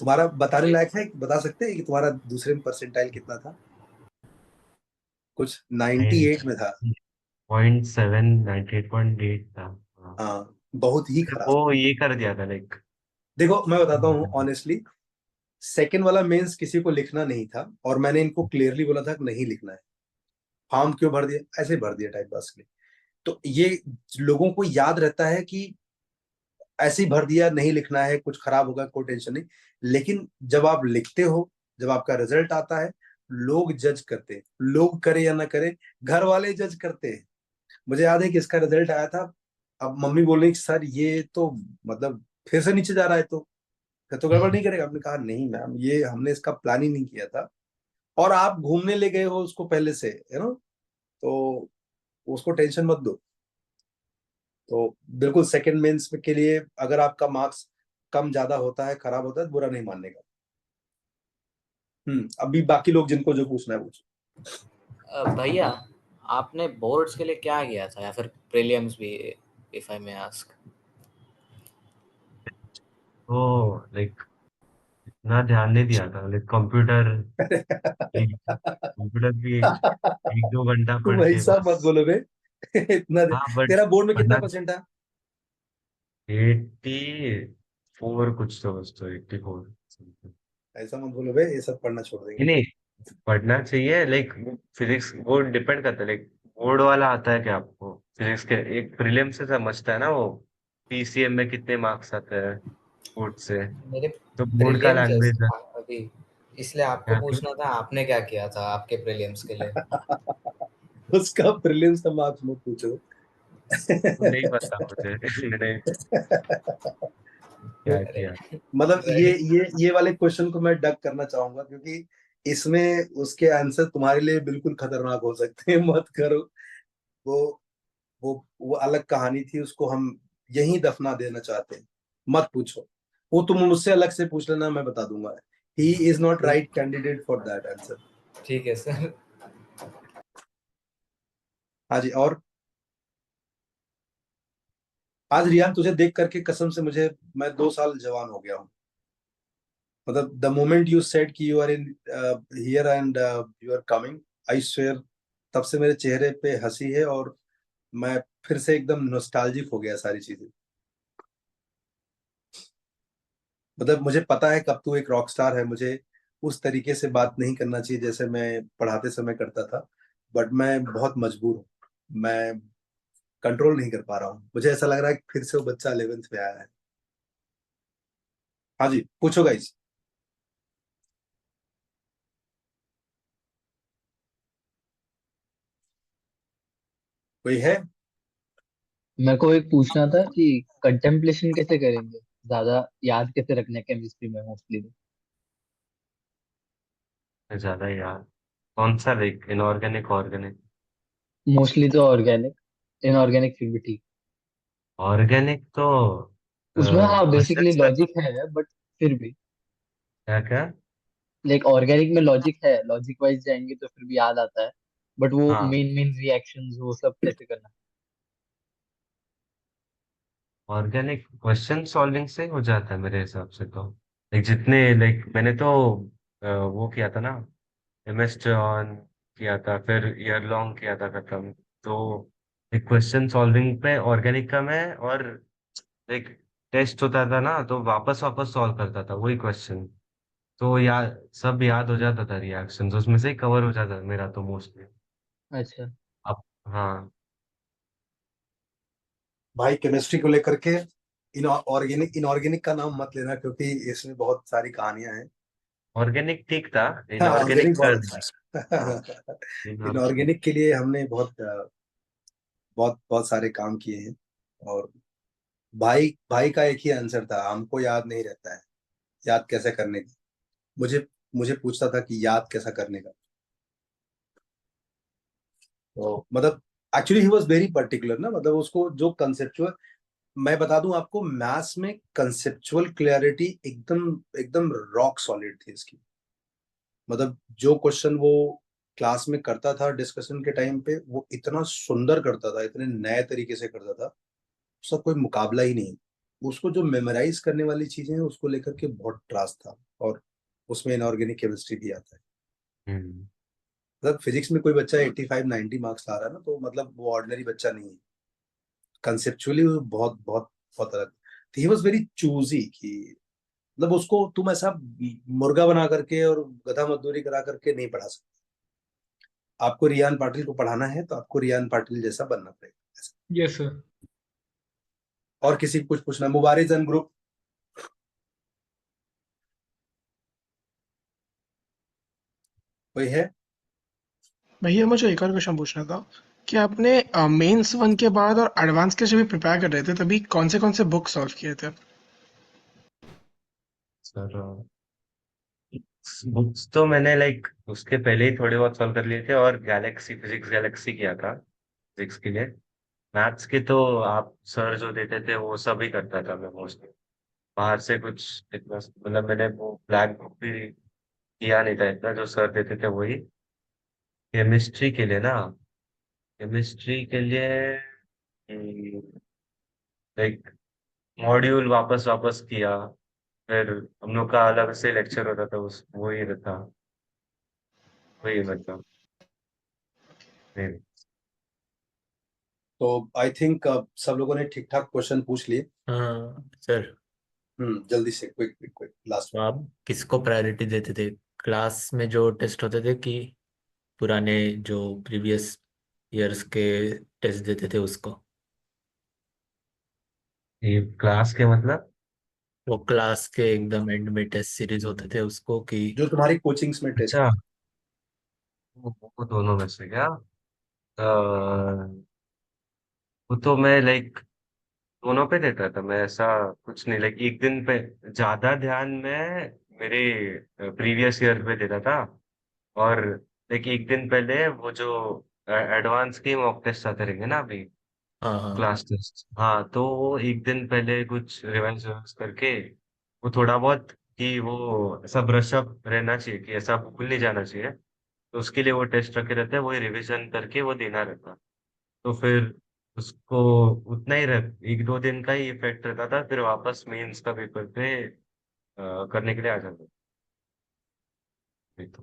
तुम्हारा बताने लायक है, बता सकते हैं कि तुम्हारा दूसरे में परसेंटाइल कितना था? कुछ 98 में था। 98.7, 98.8 था। हाँ। हाँ, बहुत ही फिर खराब। वो ये कर दिया था लाइक। देखो मैं बताता हूँ ऑनेस्टली, सेकंड वाला मेंस किसी को लिखना नहीं था, और मैंने इनको क्लियरली बोला था कि नहीं लिखना है। फॉर्म क्यों भर दिया? ऐसे ही भर दिया टाइम पास के लिए। तो ये लोगों को याद रहता है कि ऐसे ही भर दिया, नहीं लिखना है, कुछ खराब होगा, कोई टेंशन नहीं। लेकिन जब आप लिखते हो, जब आपका रिजल्ट आता है, लोग जज करते हैं। लोग करे या ना करे, घर वाले जज करते हैं। मुझे याद है कि इसका रिजल्ट आया था। अब मम्मी बोल रही कि सर ये तो मतलब फिर से नीचे जा रहा है, तो गड़बड़ नहीं करेगा? आपने कहा नहीं मैम, ये हमने इसका प्लान ही नहीं किया था। और आप घूमने ले गए हो उसको पहले से, है ना? तो उसको टेंशन मत दो। तो बिल्कुल सेकंड मेंस के लिए अगर आपका मार्क्स कम ज्यादा होता है, खराब होता है, तो बुरा नहीं मानने का। अभी बाकी लोग जिनको जो पूछना है पूछो। भैया, आपने बोर्ड्स के लिए क्या किया था, या फिर प्रीलिम्स भी, इफ आई मे आस्क? तो लाइक इतना ध्यान नहीं दिया था, लाइक कंप्यूटर, एक कंप्यूटर भी एक दो घंटा तुम पढ़ के ऐसा मत बस। बोलो बे। इतना हाँ बट तेरा बोर्ड में कितना पढ़ना। परसेंट था? 84 कुछ तो, बस तो 84। ऐसा मत बोलो बे, ये सब पढ़ना छोड़ देंगे। नहीं नहीं, पढ़ना चाहिए लाइक। फिजिक्स वो डिपेंड करता है लाइक, बोर्ड वाला आता है क्या आपको? फिजिक्स के एक प्रीलिम से समझता है ना वो, PCM में कितने मार्क्स आते हैं बोर्ड से। मेरे तो बोर्ड का प्रीलिम्स लैंग्वेज है। अभी, इसलिए आपको क्या क्या? पूछना था आपने क्या किया था आपके प्रीलिम्स के लिए। उसका प्रीलिम्स का मार्क्स मत पूछो। तो नहीं पता मुझे मैंने क्या अरे किया। मतलब भाई, ये वाले क्वेश्चन को मैं डक करना चाहूंगा, क्योंकि इसमें उसके आंसर तुम्हारे लिए बिल्कुल खतरनाक हो सकते हैं। मत करो। वो वो अलग कहानी थी, उसको हम यहीं दफना देना चाहते हैं। मत पूछो। वो तुम मुझसे अलग से पूछ लेना, मैं बता दूंगा। ही is not right candidate for that answer. ठीक है सर। हाँ जी। और आज रियान तुझे देख करके कसम से मुझे, मैं 2 साल जवान हो गया हूँ। मतलब द मोमेंट यू सेड कि you are in here and you are coming, I swear, तब से मेरे चेहरे पे हंसी है, और मैं फिर से एकदम नॉस्टैल्जिक हो गया सारी चीजें। मतलब मुझे पता है कब तू एक रॉक स्टार है, मुझे उस तरीके से बात नहीं करना चाहिए जैसे मैं पढ़ाते समय करता था। बट मैं बहुत मजबूर हूँ। मैं कंट्रोल नहीं कर पा रहा हूँ। मुझे ऐसा लग रहा है कि फिर से वो बच्चा 11th में आया है। हाँ जी, पूछो गाइस। कोई है? मेरे को एक पूछना था कि कंटेम्पलेशन कैसे करेंगे, ज्यादा याद कैसे रखने केमिस्ट्री में मोस्टली। ज्यादा यार, कौन सा लाइक इनऑर्गेनिक, ऑर्गेनिक? मोस्टली तो ऑर्गेनिक, इनऑर्गेनिक फिर भी ठीक। ऑर्गेनिक तो उसमें हाँ क्वेश्चन बेसिकली का लॉजिक है बट फिर भी, क्या क्या? लाइक ऑर्गेनिक में लॉजिक है, लॉजिक वाइज जाएंगे तो फिर भी याद आता है। बट वो हाँ, मेन मेन रिएक्शंस वो सब कैसे करना। ऑर्गेनिक क्वेश्चन सॉल्विंग से हो जाता है मेरे हिसाब से तो। लाइक जितने लाइक मैंने तो वो किया था ना, MS जॉन, किया था, फिर ईयर लॉन्ग किया था खत्म। तो एक क्वेश्चन सॉल्विंग पे ऑर्गेनिक का मैं, और एक टेस्ट होता था ना, तो वापस वापस सॉल्व करता था वही क्वेश्चन। तो याद, सब याद हो जाता था, रिएक्शंस उसमें से ही कवर हो जाता था मेरा तो मोस्टली। अच्छा। अब हाँ। भाई केमिस्ट्री को लेकर के इनऑर्गेनिक इनऑर्गेनिक का नाम मत लेना, क्योंकि इसमें बहुत सारी कहानियां हैं। ऑर्गेनिक ठीक था, हाँ, इनऑर्गेनिक ऑर्गेनिक बहुत कर। अच्छा हाँ, है। इनऑर्गेनिक। इनऑर्गेनिक के लिए हमने बहुत बहुत बहुत सारे काम किए हैं। और भाई भाई का एक ही आंसर था, हमको याद नहीं रहता है। याद कैसे करने का? मुझे मुझे पूछता था कि याद कैसा करने का। तो मतलब actually he was very particular ना, मतलब उसको जो कंसेप्चुअल, मैं बता दूं आपको, मैथ्स में कंसेप्चुअल क्लैरिटी एकदम एकदम रॉक सॉलिड थी इसकी। मतलब जो क्वेश्चन वो क्लास में करता था डिस्कशन के टाइम पे, वो इतना सुंदर करता था, इतने नए तरीके से करता था, उसका कोई मुकाबला ही नहीं। उसको जो मेमोराइज करने वाली चीजें हैं उसको लेकर के बहुत त्रास था। और उसमें इनऑर्गेनिक केमिस्ट्री भी आता है। हम्म। मतलब फिजिक्स में कोई बच्चा 85-90 मार्क्स ला रहा है ना, तो मतलब वो ऑर्डिनरी बच्चा नहीं है। कंसेप्चुअली वो बहुत बहुत बहुत अलग। ही वॉज वेरी चूजी कि मतलब उसको तुम ऐसा मुर्गा बना करके और गधा मजदूरी करा करके नहीं पढ़ा सकते। आपको रियान पाटिल को पढ़ाना है तो आपको रियान पाटिल जैसा बनना पड़ेगा ऐसा। Yes sir. और किसी को कुछ पूछना? मुबारिजन ग्रुप कोई है? भैया मुझे एक और क्वेश्चन पूछना था कि आपने मेंस वन के बाद और एडवांस के जब भी प्रिपेयर कर रहे थे तभी कौन से बुक सॉल्व किए थे? सर बुक्स तो मैंने लाइक उसके पहले ही थोड़े बहुत सॉल्व कर लिए थे, और गैलेक्सी, फिजिक्स गैलेक्सी किया था फिजिक्स के लिए। मैथ्स के तो आप सर जो देते थे वो सब ही करता था मैं मोस्टली। बाहर से कुछ इतना मतलब मैंने वो ब्लैक बुक भी किया नहीं था इतना, जो सर देते थे वही। केमिस्ट्री के लिए ना, केमिस्ट्री के लिए लाइक मॉड्यूल वापस वापस किया। फिर हम लोग का अलग से लेक्चर होता था, उस वही रहता, वही मतलब नहीं। तो आई थिंक सब लोगों ने ठीक ठाक क्वेश्चन पूछ लिए। हाँ सर। जल्दी से क्विक क्विक क्विक लास्ट तो वन। आप किसको प्रायोरिटी देते थे, क्लास में जो टेस्ट होते थे कि पुराने जो प्रीवियस ईयर्स के टेस्ट देते थे उसको? ये क्लास के मतलब? वो क्लास के एकदम एंड में टेस्ट सीरीज होते थे उसको कि? जो तुम्हारी कोचिंग्स में टेस्ट अच्छा, होते वो दोनों में से क्या? वो तो मैं लाइक दोनों पे देता था मैं, ऐसा कुछ नहीं। लाइक एक दिन पे ज्यादा ध्यान में मेरे प्रीवियस ईयर पे देता था। और लाइक एक दिन पहले वो जो एडवांस के मॉक टेस्ट आते रहेंगे ना अभी, हाँ हाँ। क्लास टेस्ट, हाँ, तो वो एक दिन पहले कुछ रिवाइज करके, वो थोड़ा बहुत कि वो ऐसा ब्रश अप रहना चाहिए, कि ऐसा भूल नहीं जाना चाहिए, तो उसके लिए वो टेस्ट रखे रहते हैं, वही रिवीजन करके वो देना रहता है। तो फिर उसको उतना ही रह, एक दो दिन का ही इफेक्ट रहता था, फिर वापस मेंस का पेपर पे करने के लिए आ जाता तो।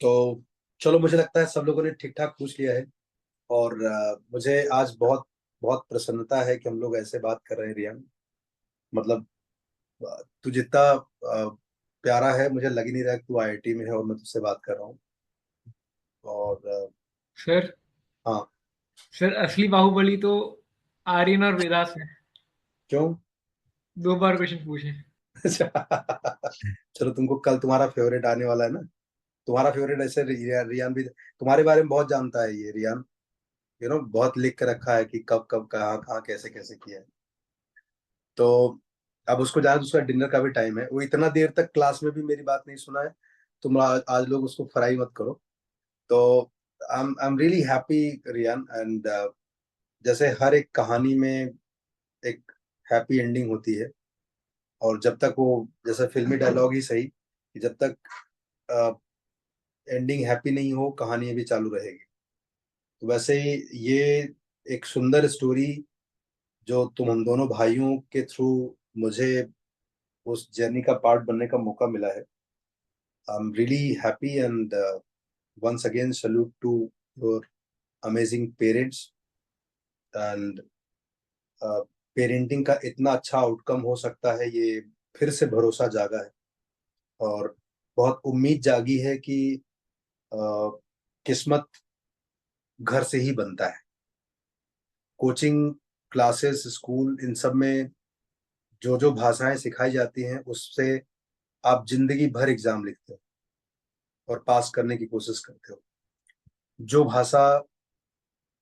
तो चलो, मुझे लगता है सब लोगों ने ठीक ठाक पूछ लिया है। और मुझे आज बहुत बहुत प्रसन्नता है कि हम लोग ऐसे बात कर रहे हैं रियान। मतलब तू जितना प्यारा है, मुझे लग ही नहीं रहा कि तू आईआईटी में है और मैं तुझसे बात कर रहा हूँ। और सर, हाँ। सर असली बाहुबली तो आर्यन और वेदास है। क्यों? 2 बार क्वेश्चन पूछे। चलो, तुमको कल तुम्हारा फेवरेट आने वाला है ना। तुम्हारा फेवरेट ऐसे रियान भी तुम्हारे बारे में बहुत जानता है ये रियान। बहुत लिख के रखा है कि कब कब कहाँ कहाँ कैसे कैसे किया है। तो अब उसको जाना, उसका डिनर का भी टाइम है। वो इतना देर तक क्लास में भी मेरी बात नहीं सुना है। तुम आज लोग उसको फ्राई मत करो। तो I am really happy Riyan. And जैसे हर एक कहानी में एक हैप्पी एंडिंग होती है। और जब तक वो, जैसे फिल्मी डायलॉग ही सही, कि जब तक एंडिंग हैप्पी नहीं हो, कहानी भी चालू रहेगी। तो वैसे ही ये एक सुंदर स्टोरी जो तुम हम दोनों भाइयों के थ्रू मुझे उस जर्नी का पार्ट बनने का मौका मिला है। I am really happy. And once again salute to your amazing parents and parenting का इतना अच्छा आउटकम हो सकता है, ये फिर से भरोसा जागा है और बहुत उम्मीद जागी है कि किस्मत घर से ही बनता है। कोचिंग क्लासेस स्कूल इन सब में जो जो भाषाएं सिखाई जाती हैं उससे आप जिंदगी भर एग्जाम लिखते हो और पास करने की कोशिश करते हो। जो भाषा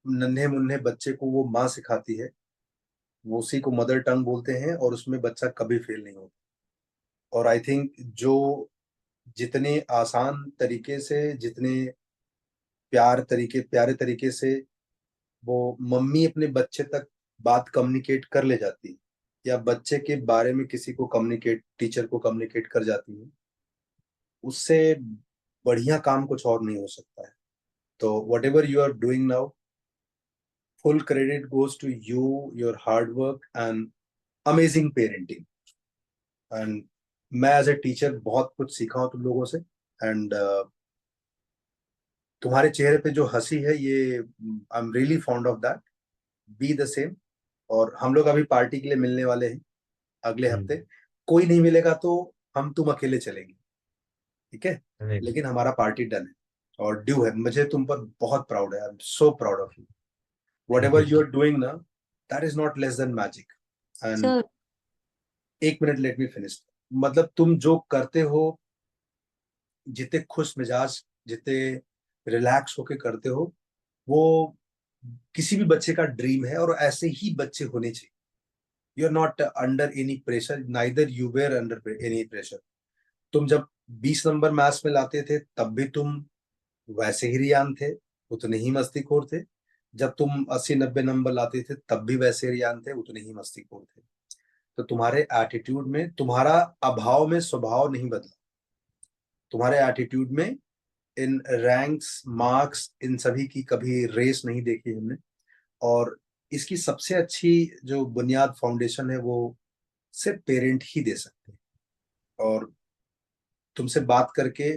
नन्हे मुन्ने बच्चे को वो माँ सिखाती है वो उसी को मदर टंग बोलते हैं और उसमें बच्चा कभी फेल नहीं होता। और आई थिंक जो जितने आसान तरीके से, जितने प्यारे तरीके से वो मम्मी अपने बच्चे तक बात कम्युनिकेट कर ले जाती है या बच्चे के बारे में किसी को कम्युनिकेट, टीचर को कम्युनिकेट कर जाती है, उससे बढ़िया काम कुछ और नहीं हो सकता है। तो whatever you are doing now, full credit goes to you, your hard work and amazing parenting. And मैं एज ए टीचर बहुत कुछ सीखा हूँ तुम लोगों से एंड तुम्हारे चेहरे पे जो हंसी है ये आई am really fond of that. Be the same. और हम लोग अभी पार्टी के लिए मिलने वाले हैं अगले हफ्ते। कोई नहीं मिलेगा तो हम तुम अकेले चलेंगे, ठीक है? लेकिन हमारा पार्टी डन है और ड्यू है। मुझे तुम पर बहुत प्राउड है। I am so proud of you. Whatever you are doing ना, that is not less than magic. And एक मिनट, लेट मी फिनिश। मतलब तुम जो करते हो, जितने खुश मिजाज, जितने रिलैक्स होके करते हो, वो किसी भी बच्चे का ड्रीम है और ऐसे ही बच्चे होने चाहिए। You are not under any pressure, neither you were under any pressure. तुम जब 20 नंबर मैथ्स में लाते थे तब भी तुम वैसे ही रियान थे, उतने ही मस्तीखोर थे। जब तुम 80-90 नंबर लाते थे तब भी वैसे रियान थे, उतने ही मस्तीखोर थे। तो तुम्हारे एटीट्यूड में, तुम्हारा अभाव में स्वभाव नहीं बदला। तुम्हारे एटीट्यूड में, इन रैंक्स, मार्क्स, इन सभी की कभी रेस नहीं देखी हमने। और इसकी सबसे अच्छी जो बुनियाद फाउंडेशन है वो सिर्फ पेरेंट ही दे सकते हैं। और तुमसे बात करके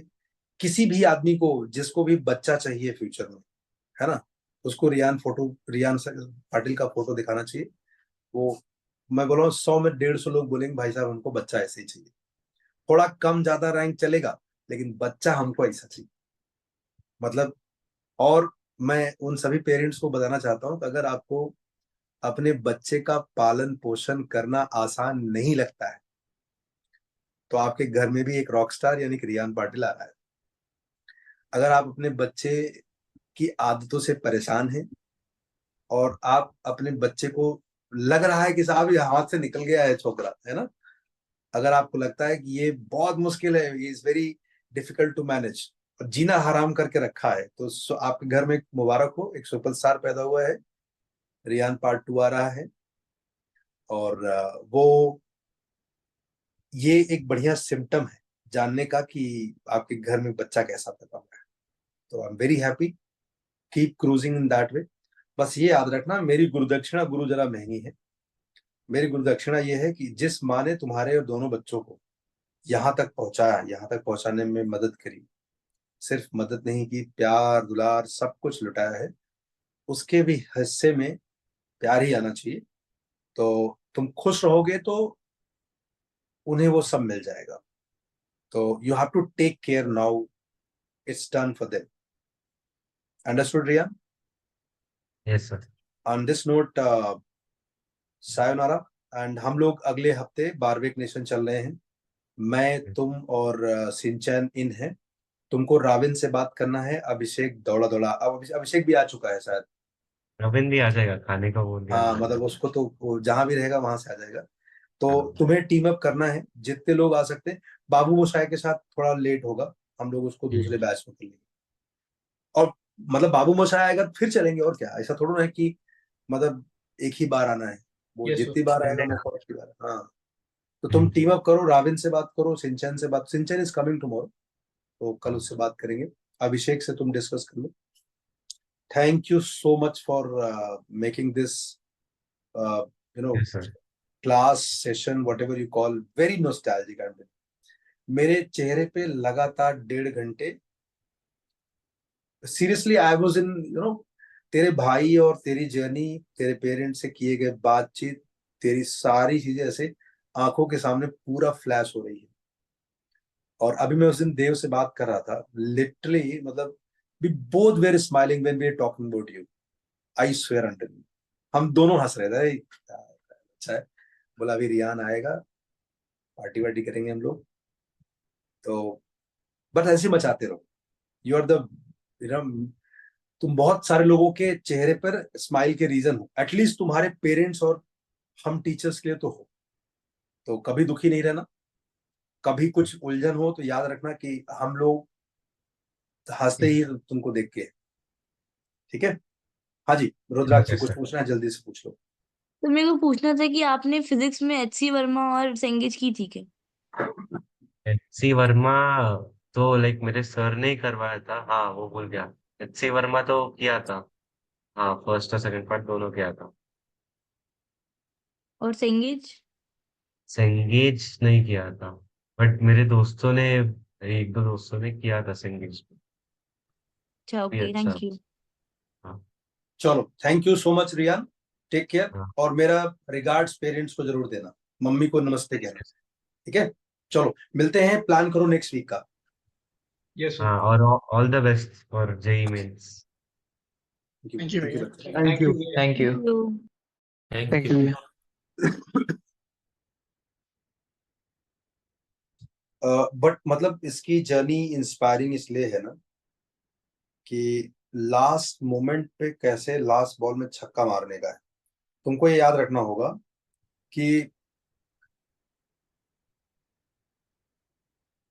किसी भी आदमी को, जिसको भी बच्चा चाहिए फ्यूचर में, है ना, उसको रियान पाटिल का फोटो दिखाना चाहिए। वो, मैं बोल रहा हूँ 100 में 150 लोग बोलेंगे भाई साहब हमको बच्चा ऐसे ही चाहिए। थोड़ा कम ज्यादा रैंक चलेगा लेकिन बच्चा हमको ऐसा चाहिए। मतलब, और मैं उन सभी पेरेंट्स को बताना चाहता हूँ कि अगर आपको अपने बच्चे का पालन पोषण करना आसान नहीं लगता है तो आपके घर में भी एक रॉकस्टार यानी कि रियान पाटिल आ रहा है। अगर आप अपने बच्चे की आदतों से परेशान हैं और आप अपने बच्चे को लग रहा है कि साहब ये हाथ से निकल गया है छोकरा, है ना, अगर आपको लगता है कि ये बहुत मुश्किल है, ये is very difficult to manage और जीना हराम करके रखा है, तो आपके घर में एक मुबारक हो, एक सुपरस्टार पैदा हुआ है। रियान पार्ट 2 आ रहा है और वो, ये एक बढ़िया सिम्टम है जानने का कि आपके घर में बच्चा कैसा पैदा हुआ है। तो I am very happy, keep cruising in that way. बस ये याद रखना, मेरी गुरुदक्षिणा गुरु जरा महंगी है। मेरी गुरुदक्षिणा ये है कि जिस माँ ने तुम्हारे और दोनों बच्चों को यहाँ तक पहुंचाया, यहाँ तक पहुंचाने में मदद करी, सिर्फ मदद नहीं की, प्यार दुलार सब कुछ लुटाया है, उसके भी हिस्से में प्यार ही आना चाहिए। तो तुम खुश रहोगे तो उन्हें वो सब मिल जाएगा। तो you have to take care now, it's done for them. Understood Riya? Yes sir. On this note, sayonara. And हम लोग अगले हफ्ते बारबेक नेशन चल रहे हैं। मैं, तुम और सिंचन इन है। तुमको राविन से बात करना है। अभिषेक दौड़ा दौड़ा, अब अभिषेक भी आ चुका है शायद। रविंद्र भी आ जाएगा, खाने का बोल दिया हाँ, मैंने। मतलब उसको तो वो जहां भी रहेगा वहां से आ जाएगा। तो हाँ। तुम्हें टीम अप करना है, जितने लोग आ सकते हैं। बाबू मोशाय के साथ थोड़ा लेट होगा, हम लोग उसको दूसरे बैच में कर लेंगे। और मतलब बाबू मोशाय आएगा तो फिर चलेंगे, और क्या, ऐसा थोड़ा ना है कि मतलब एक ही बार आना है। वो Yes, जितनी बार आएगा चलेगा। मौका उतनी बार। हाँ, तो तुम टीम अप करो, राविन से बात करो, सिंचन से बात, सिंचन इज कमिंग टुमारो, तो कल उससे बात करेंगे। अभिषेक से तुम डिस्कस कर लो। Thank you so much for making this you know yes sir. Class session, whatever you call, very nostalgic. मेरे चेहरे पे लगातार 1.5 घंटे सीरियसली आई वाज इन तेरे भाई और तेरी जर्नी, तेरे पेरेंट्स से किए गए बातचीत, तेरी सारी चीजें ऐसे आंखों के सामने पूरा फ्लैश हो रही है। और अभी मैं उस दिन देव से बात कर रहा था, लिटरली मतलब we both were smiling when we are talking about you, I swear until. हम दोनों हंस रहे थे, अच्छा है। बोला अभी रियान आएगा, पार्टी वार्टी करेंगे हम लोग, तो बस ऐसे ही मचाते रहो। यू आर द तुम बहुत सारे लोगों के चेहरे पर स्माइल के रीजन हो, एटलीस्ट तुम्हारे पेरेंट्स और हम टीचर्स के लिए तो हो। तो कभी दुखी नहीं रहना, कभी कुछ उलझन हो तो याद रखना कि हम लोग हंसते ही तुमको देख के। ठीक है? हाँ जी, रुद्राक्ष ओके कुछ सर। पूछना है जल्दी से पूछ लो। तो मेरे को पूछना था कि आपने फिजिक्स में HC वर्मा और सेंगेज की थी क्या? HC वर्मा तो लाइक मेरे सर ने ही करवाया था, हाँ वो भूल गया। HC वर्मा तो किया था, हाँ फर्स्ट और सेकंड पार्ट दोनों किया था। और सेंगेज? सेंगेज नहीं किया था, बट मेरे दोस्तों ने, एक दो दोस्तों ने किया था सेंगेज। अच्छा, भी ओके, अच्छा। Thank you. हाँ। चलो, thank you so much Riyan, take care, हाँ। और मेरा रिगार्ड्स पेरेंट्स को जरूर देना, मम्मी को नमस्ते कहना। ठीक है? चलो मिलते हैं, प्लान करो नेक्स्ट वीक का। Yes sir. हाँ, और all the best for JEE mains. Thank you thank you भैया। बच्चे। Thank thank you. यू भैया। Thank you. Thank you. Thank thank you. You. But मतलब इसकी जर्नी इंस्पायरिंग इसलिए है ना कि लास्ट मोमेंट पे कैसे लास्ट बॉल में छक्का मारने का है। तुमको ये याद रखना होगा कि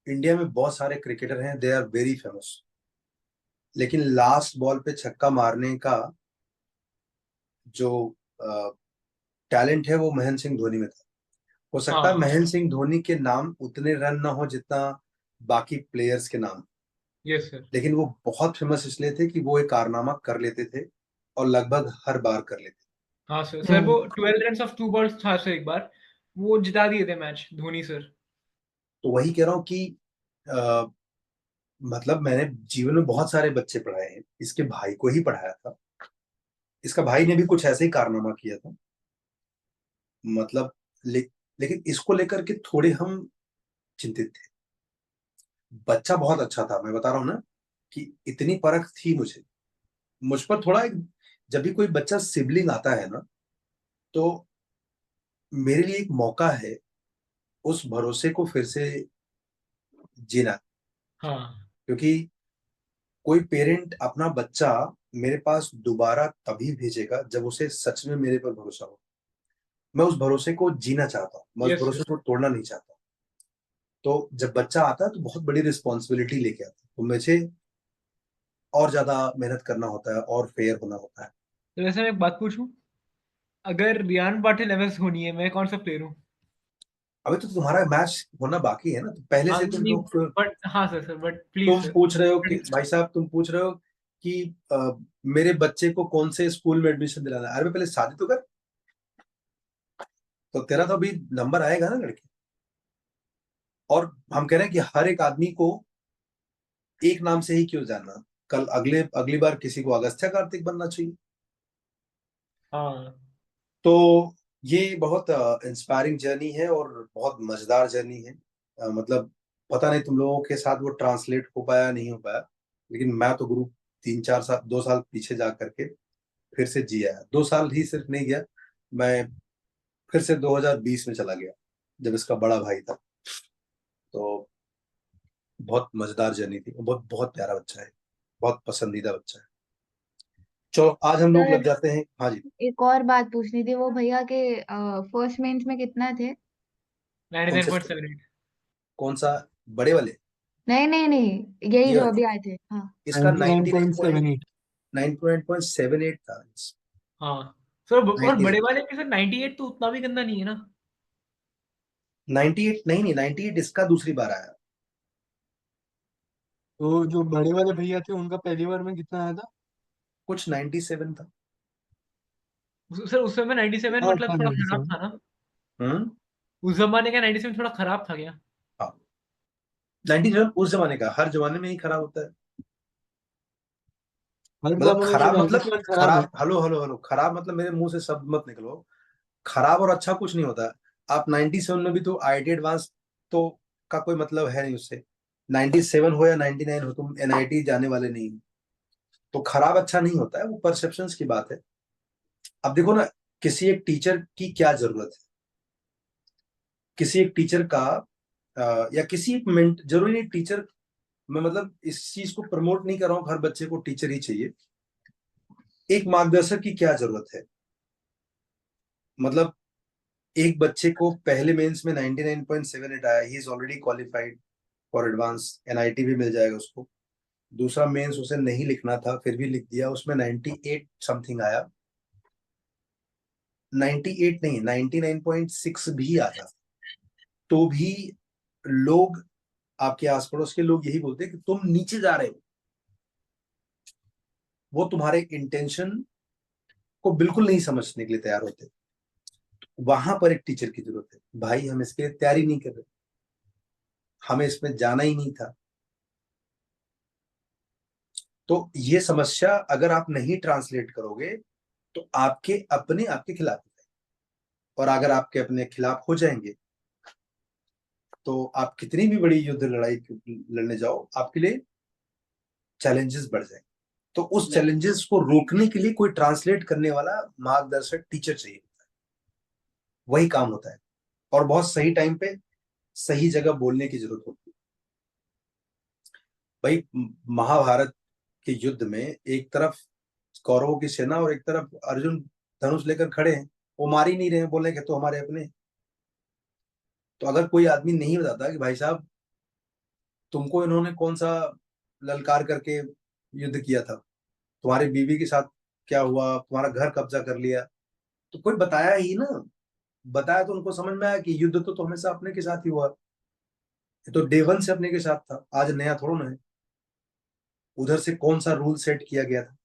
इंडिया में बहुत सारे क्रिकेटर हैं, दे आर वेरी फेमस, लेकिन लास्ट बॉल पे छक्का मारने का जो टैलेंट है वो महेंद्र सिंह धोनी में था। हो सकता है हाँ महेंद्र सिंह धोनी के नाम उतने रन ना हो जितना बाकी प्लेयर्स के नाम, यस सर। लेकिन वो बहुत फेमस इसलिए थे कि वो एक कारनामा कर लेते थे और लगभग हर बार कर लेते थे। हाँ सर, सर वो 12 रन ऑफ 2 बॉल्स था सर, एक बार वो जिता दिए थे मैच धोनी सर। तो वही कह रहा हूँ कि अ, मतलब मैंने जीवन में बहुत सारे बच्चे पढ़ाए हैं, इसके भाई को ही पढ़ाया था, इसका भाई ने भी कुछ ऐसे ही कारनामा किया था। मतलब लेकिन इसको लेकर के थोड़े हम चिंतित थे। बच्चा बहुत अच्छा था, मैं बता रहा हूँ ना कि इतनी परख थी मुझे, मुझ पर थोड़ा जब भी कोई बच्चा सिबलिंग आता है ना, तो मेरे लिए एक मौका है उस भरोसे को फिर से जीना। हाँ क्योंकि कोई पेरेंट अपना बच्चा मेरे पास दोबारा तभी भेजेगा जब उसे सच में मेरे पर भरोसा हो। मैं उस भरोसे को जीना चाहता हूँ, मैं उस यस भरोसे सर। को तोड़ना नहीं चाहता। तो जब बच्चा आता है तो बहुत बड़ी रिस्पॉन्सिबिलिटी लेके आता है, तो मुझे और ज्यादा मेहनत करना होता है और फेयर होना होता है। तो वैसे मैं एक बात पूछूं, अगर रियान पाटिल एमएस धोनी है, मैं कौन सा प्लेयर हूँ? अभी तो तुम्हारा मैच होना बाकी है ना, तो पहले हाँ से तुम नहीं, लोग, बट हाँ सर, सर बट प्लीज तुम सर। पूछ रहे हो कि भाई साहब, तुम पूछ रहे हो कि मेरे बच्चे को कौन से स्कूल में एडमिशन दिलाना है। अरे पहले शादी तो कर, तो तेरा तो अभी नंबर आएगा ना लड़के। और हम कह रहे हैं कि हर एक आदमी को एक नाम से ही क्यों जानना, कल अगली बार किसी को अगस्त्य कार्तिक बनना चाहिए। हाँ तो ये बहुत इंस्पायरिंग जर्नी है और बहुत मजेदार जर्नी है। मतलब पता नहीं तुम लोगों के साथ वो ट्रांसलेट हो पाया नहीं हो पाया, लेकिन मैं तो गुरु 3-4 साल 2 साल पीछे जा करके फिर से जी आया। 2 साल ही सिर्फ नहीं गया, मैं फिर से 2020 में चला गया जब इसका बड़ा भाई था। तो बहुत मजेदार जर्नी थी, बहुत बहुत प्यारा बच्चा है, बहुत पसंदीदा बच्चा है। चलो आज हम लोग लग सर, जाते हैं। हाँ जी। एक और बात पूछनी थी, वो भैया के फर्स्ट मेंस में कितना थे? कौन से 99.78। कौन सा बड़े वाले? नहीं नहीं नहीं, यही ये जो वाला अभी आए थे। हाँ। इसका 99.78। 99.78 था। हाँ सर, और 90 बड़े वाले के सर 98 तो उतना भी गंदा नहीं है ना। 98 नहीं नहीं, 98 इसका दूसरी बार आया। तो जो बड़े वाले भैया थे उनका पहली बार में कितना आया था? कुछ 97 था। सर उस समय 97 हाँ मतलब था थोड़ा खराब 97। था ना? हम्म। उस जमाने का 97 थोड़ा खराब था क्या? हाँ, 97 उस जमाने का, हर जमाने में ही खराब होता है। हर मतलब कम्युनिटी खराब में मतलब एजुकेशन खराब है। खराब, हेलो हेलो हेलो, खराब मतलब मेरे मुंह से शब्द मत निकलो। खराब और अच्छा कुछ नहीं होता। आप 97 में भी तो आईआईटी एडवांस तो का कोई मतलब है नहीं उससे। 97 हो या 99 हो, तुम एनआईटी जाने वाले नहीं हो। तो खराब अच्छा नहीं होता है, वो परसेप्शंस की बात है। अब देखो ना, किसी एक टीचर की क्या जरूरत है, किसी एक टीचर का या किसी एक मेंट, जरूरी नहीं टीचर, मैं मतलब इस चीज को प्रमोट नहीं कर रहा हूँ हर बच्चे को टीचर ही चाहिए। एक मार्गदर्शक की क्या जरूरत है। मतलब एक बच्चे को पहले मेंस में 99.78 आया, he is already qualified for advance, NIT भी मिल जाएगा उसको। दूसरा मेंस उसे नहीं लिखना था, फिर भी लिख दिया, उसमें 98 समथिंग आया। 98 नहीं, 99.6 भी आया, तो भी लोग, आपके आस पड़ोस के लोग यही बोलते हैं कि तुम नीचे जा रहे हो। वो तुम्हारे इंटेंशन को बिल्कुल नहीं समझने के लिए तैयार होते। वहां पर एक टीचर की जरूरत है। भाई हम इसके लिए तैयारी नहीं कर रहे, हमें इसमें जाना ही नहीं था। तो ये समस्या अगर आप नहीं ट्रांसलेट करोगे तो आपके अपने आपके खिलाफ हो जाएंगे। और अगर आपके अपने खिलाफ हो जाएंगे तो आप कितनी भी बड़ी युद्ध लड़ाई लड़ने जाओ, आपके लिए चैलेंजेस बढ़ जाएंगे। तो उस चैलेंजेस को रोकने के लिए कोई ट्रांसलेट करने वाला मार्गदर्शक टीचर चाहिए होता है। वही काम होता है। और बहुत सही टाइम पे सही जगह बोलने की जरूरत होती है। भाई महाभारत के युद्ध में एक तरफ कौरवों की सेना और एक तरफ अर्जुन धनुष लेकर खड़े हैं, वो मार ही नहीं रहे हैं, बोल रहे हैं कि तो हमारे अपने। तो अगर कोई आदमी नहीं बताता कि भाई साहब तुमको इन्होंने कौन सा ललकार करके युद्ध किया था, तुम्हारी बीवी के साथ क्या हुआ, तुम्हारा घर कब्जा कर लिया, तो कोई बताया ही ना। बताया तो उनको समझ में आया कि युद्ध तो हमेशा अपने के साथ ही हुआ, ये तो डे वन से अपने के साथ था, आज नया थोड़ा ना है। उधर से कौन सा रूल सेट किया गया था,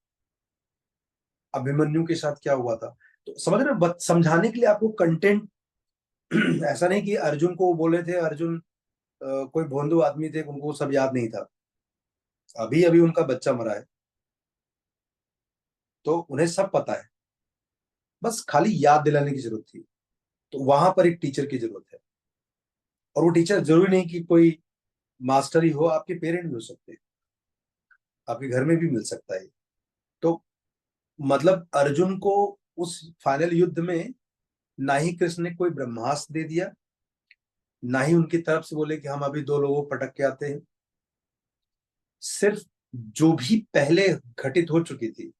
अभिमन्यु के साथ क्या हुआ था। तो समझ रहे हो, समझाने के लिए आपको कंटेंट ऐसा नहीं कि अर्जुन को बोले थे, अर्जुन कोई भोंदू आदमी थे, उनको सब याद नहीं था, अभी अभी उनका बच्चा मरा है, तो उन्हें सब पता है, बस खाली याद दिलाने की जरूरत थी। तो वहां पर एक टीचर की जरूरत है। और वो टीचर जरूरी नहीं कि कोई मास्टर ही हो, आपके पेरेंट भी हो सकते हैं, आपके घर में भी मिल सकता है। तो मतलब अर्जुन को उस फाइनल युद्ध में ना ही कृष्ण ने कोई ब्रह्मास्त्र दे दिया, ना ही उनकी तरफ से बोले कि हम अभी दो लोगों को पटक के आते हैं। सिर्फ जो भी पहले घटित हो चुकी थी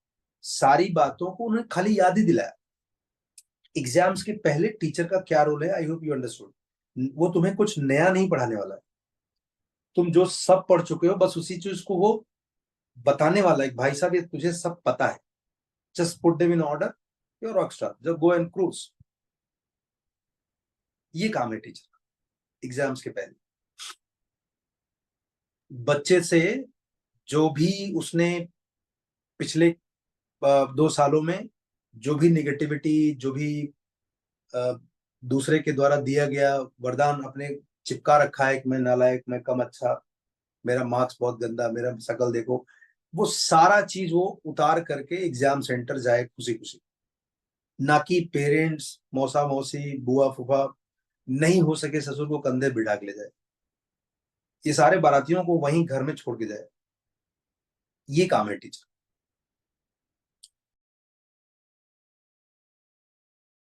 सारी बातों को उन्हें खाली याद ही दिलाया। एग्जाम्स के पहले टीचर का क्या रोल है, आई होप यू अंडरस्टूड। वो तुम्हें कुछ नया नहीं पढ़ाने वाला है, तुम जो सब पढ़ चुके हो बस उसी चीज को वो बताने वाला है। भाई साहब ये तुझे सब पता है, just put them in order, your Rockstar, just go and cruise. ये काम है टीचर का एग्जाम्स के पहले। बच्चे से जो भी उसने पिछले 2 सालों में जो भी निगेटिविटी, जो भी अ, दूसरे के द्वारा दिया गया वरदान अपने चिपका रखा है कि मैं नालायक, मैं कम अच्छा, मेरा मार्क्स बहुत गंदा, मेरा शकल देखो, वो सारा चीज वो उतार करके एग्जाम सेंटर जाए खुशी खुशी। ना कि पेरेंट्स, मौसा मौसी, बुआ फूफा, नहीं हो सके ससुर को कंधे बिठा के ले जाए, ये सारे बारातियों को वहीं घर में छोड़ के जाए। ये काम है टीचर।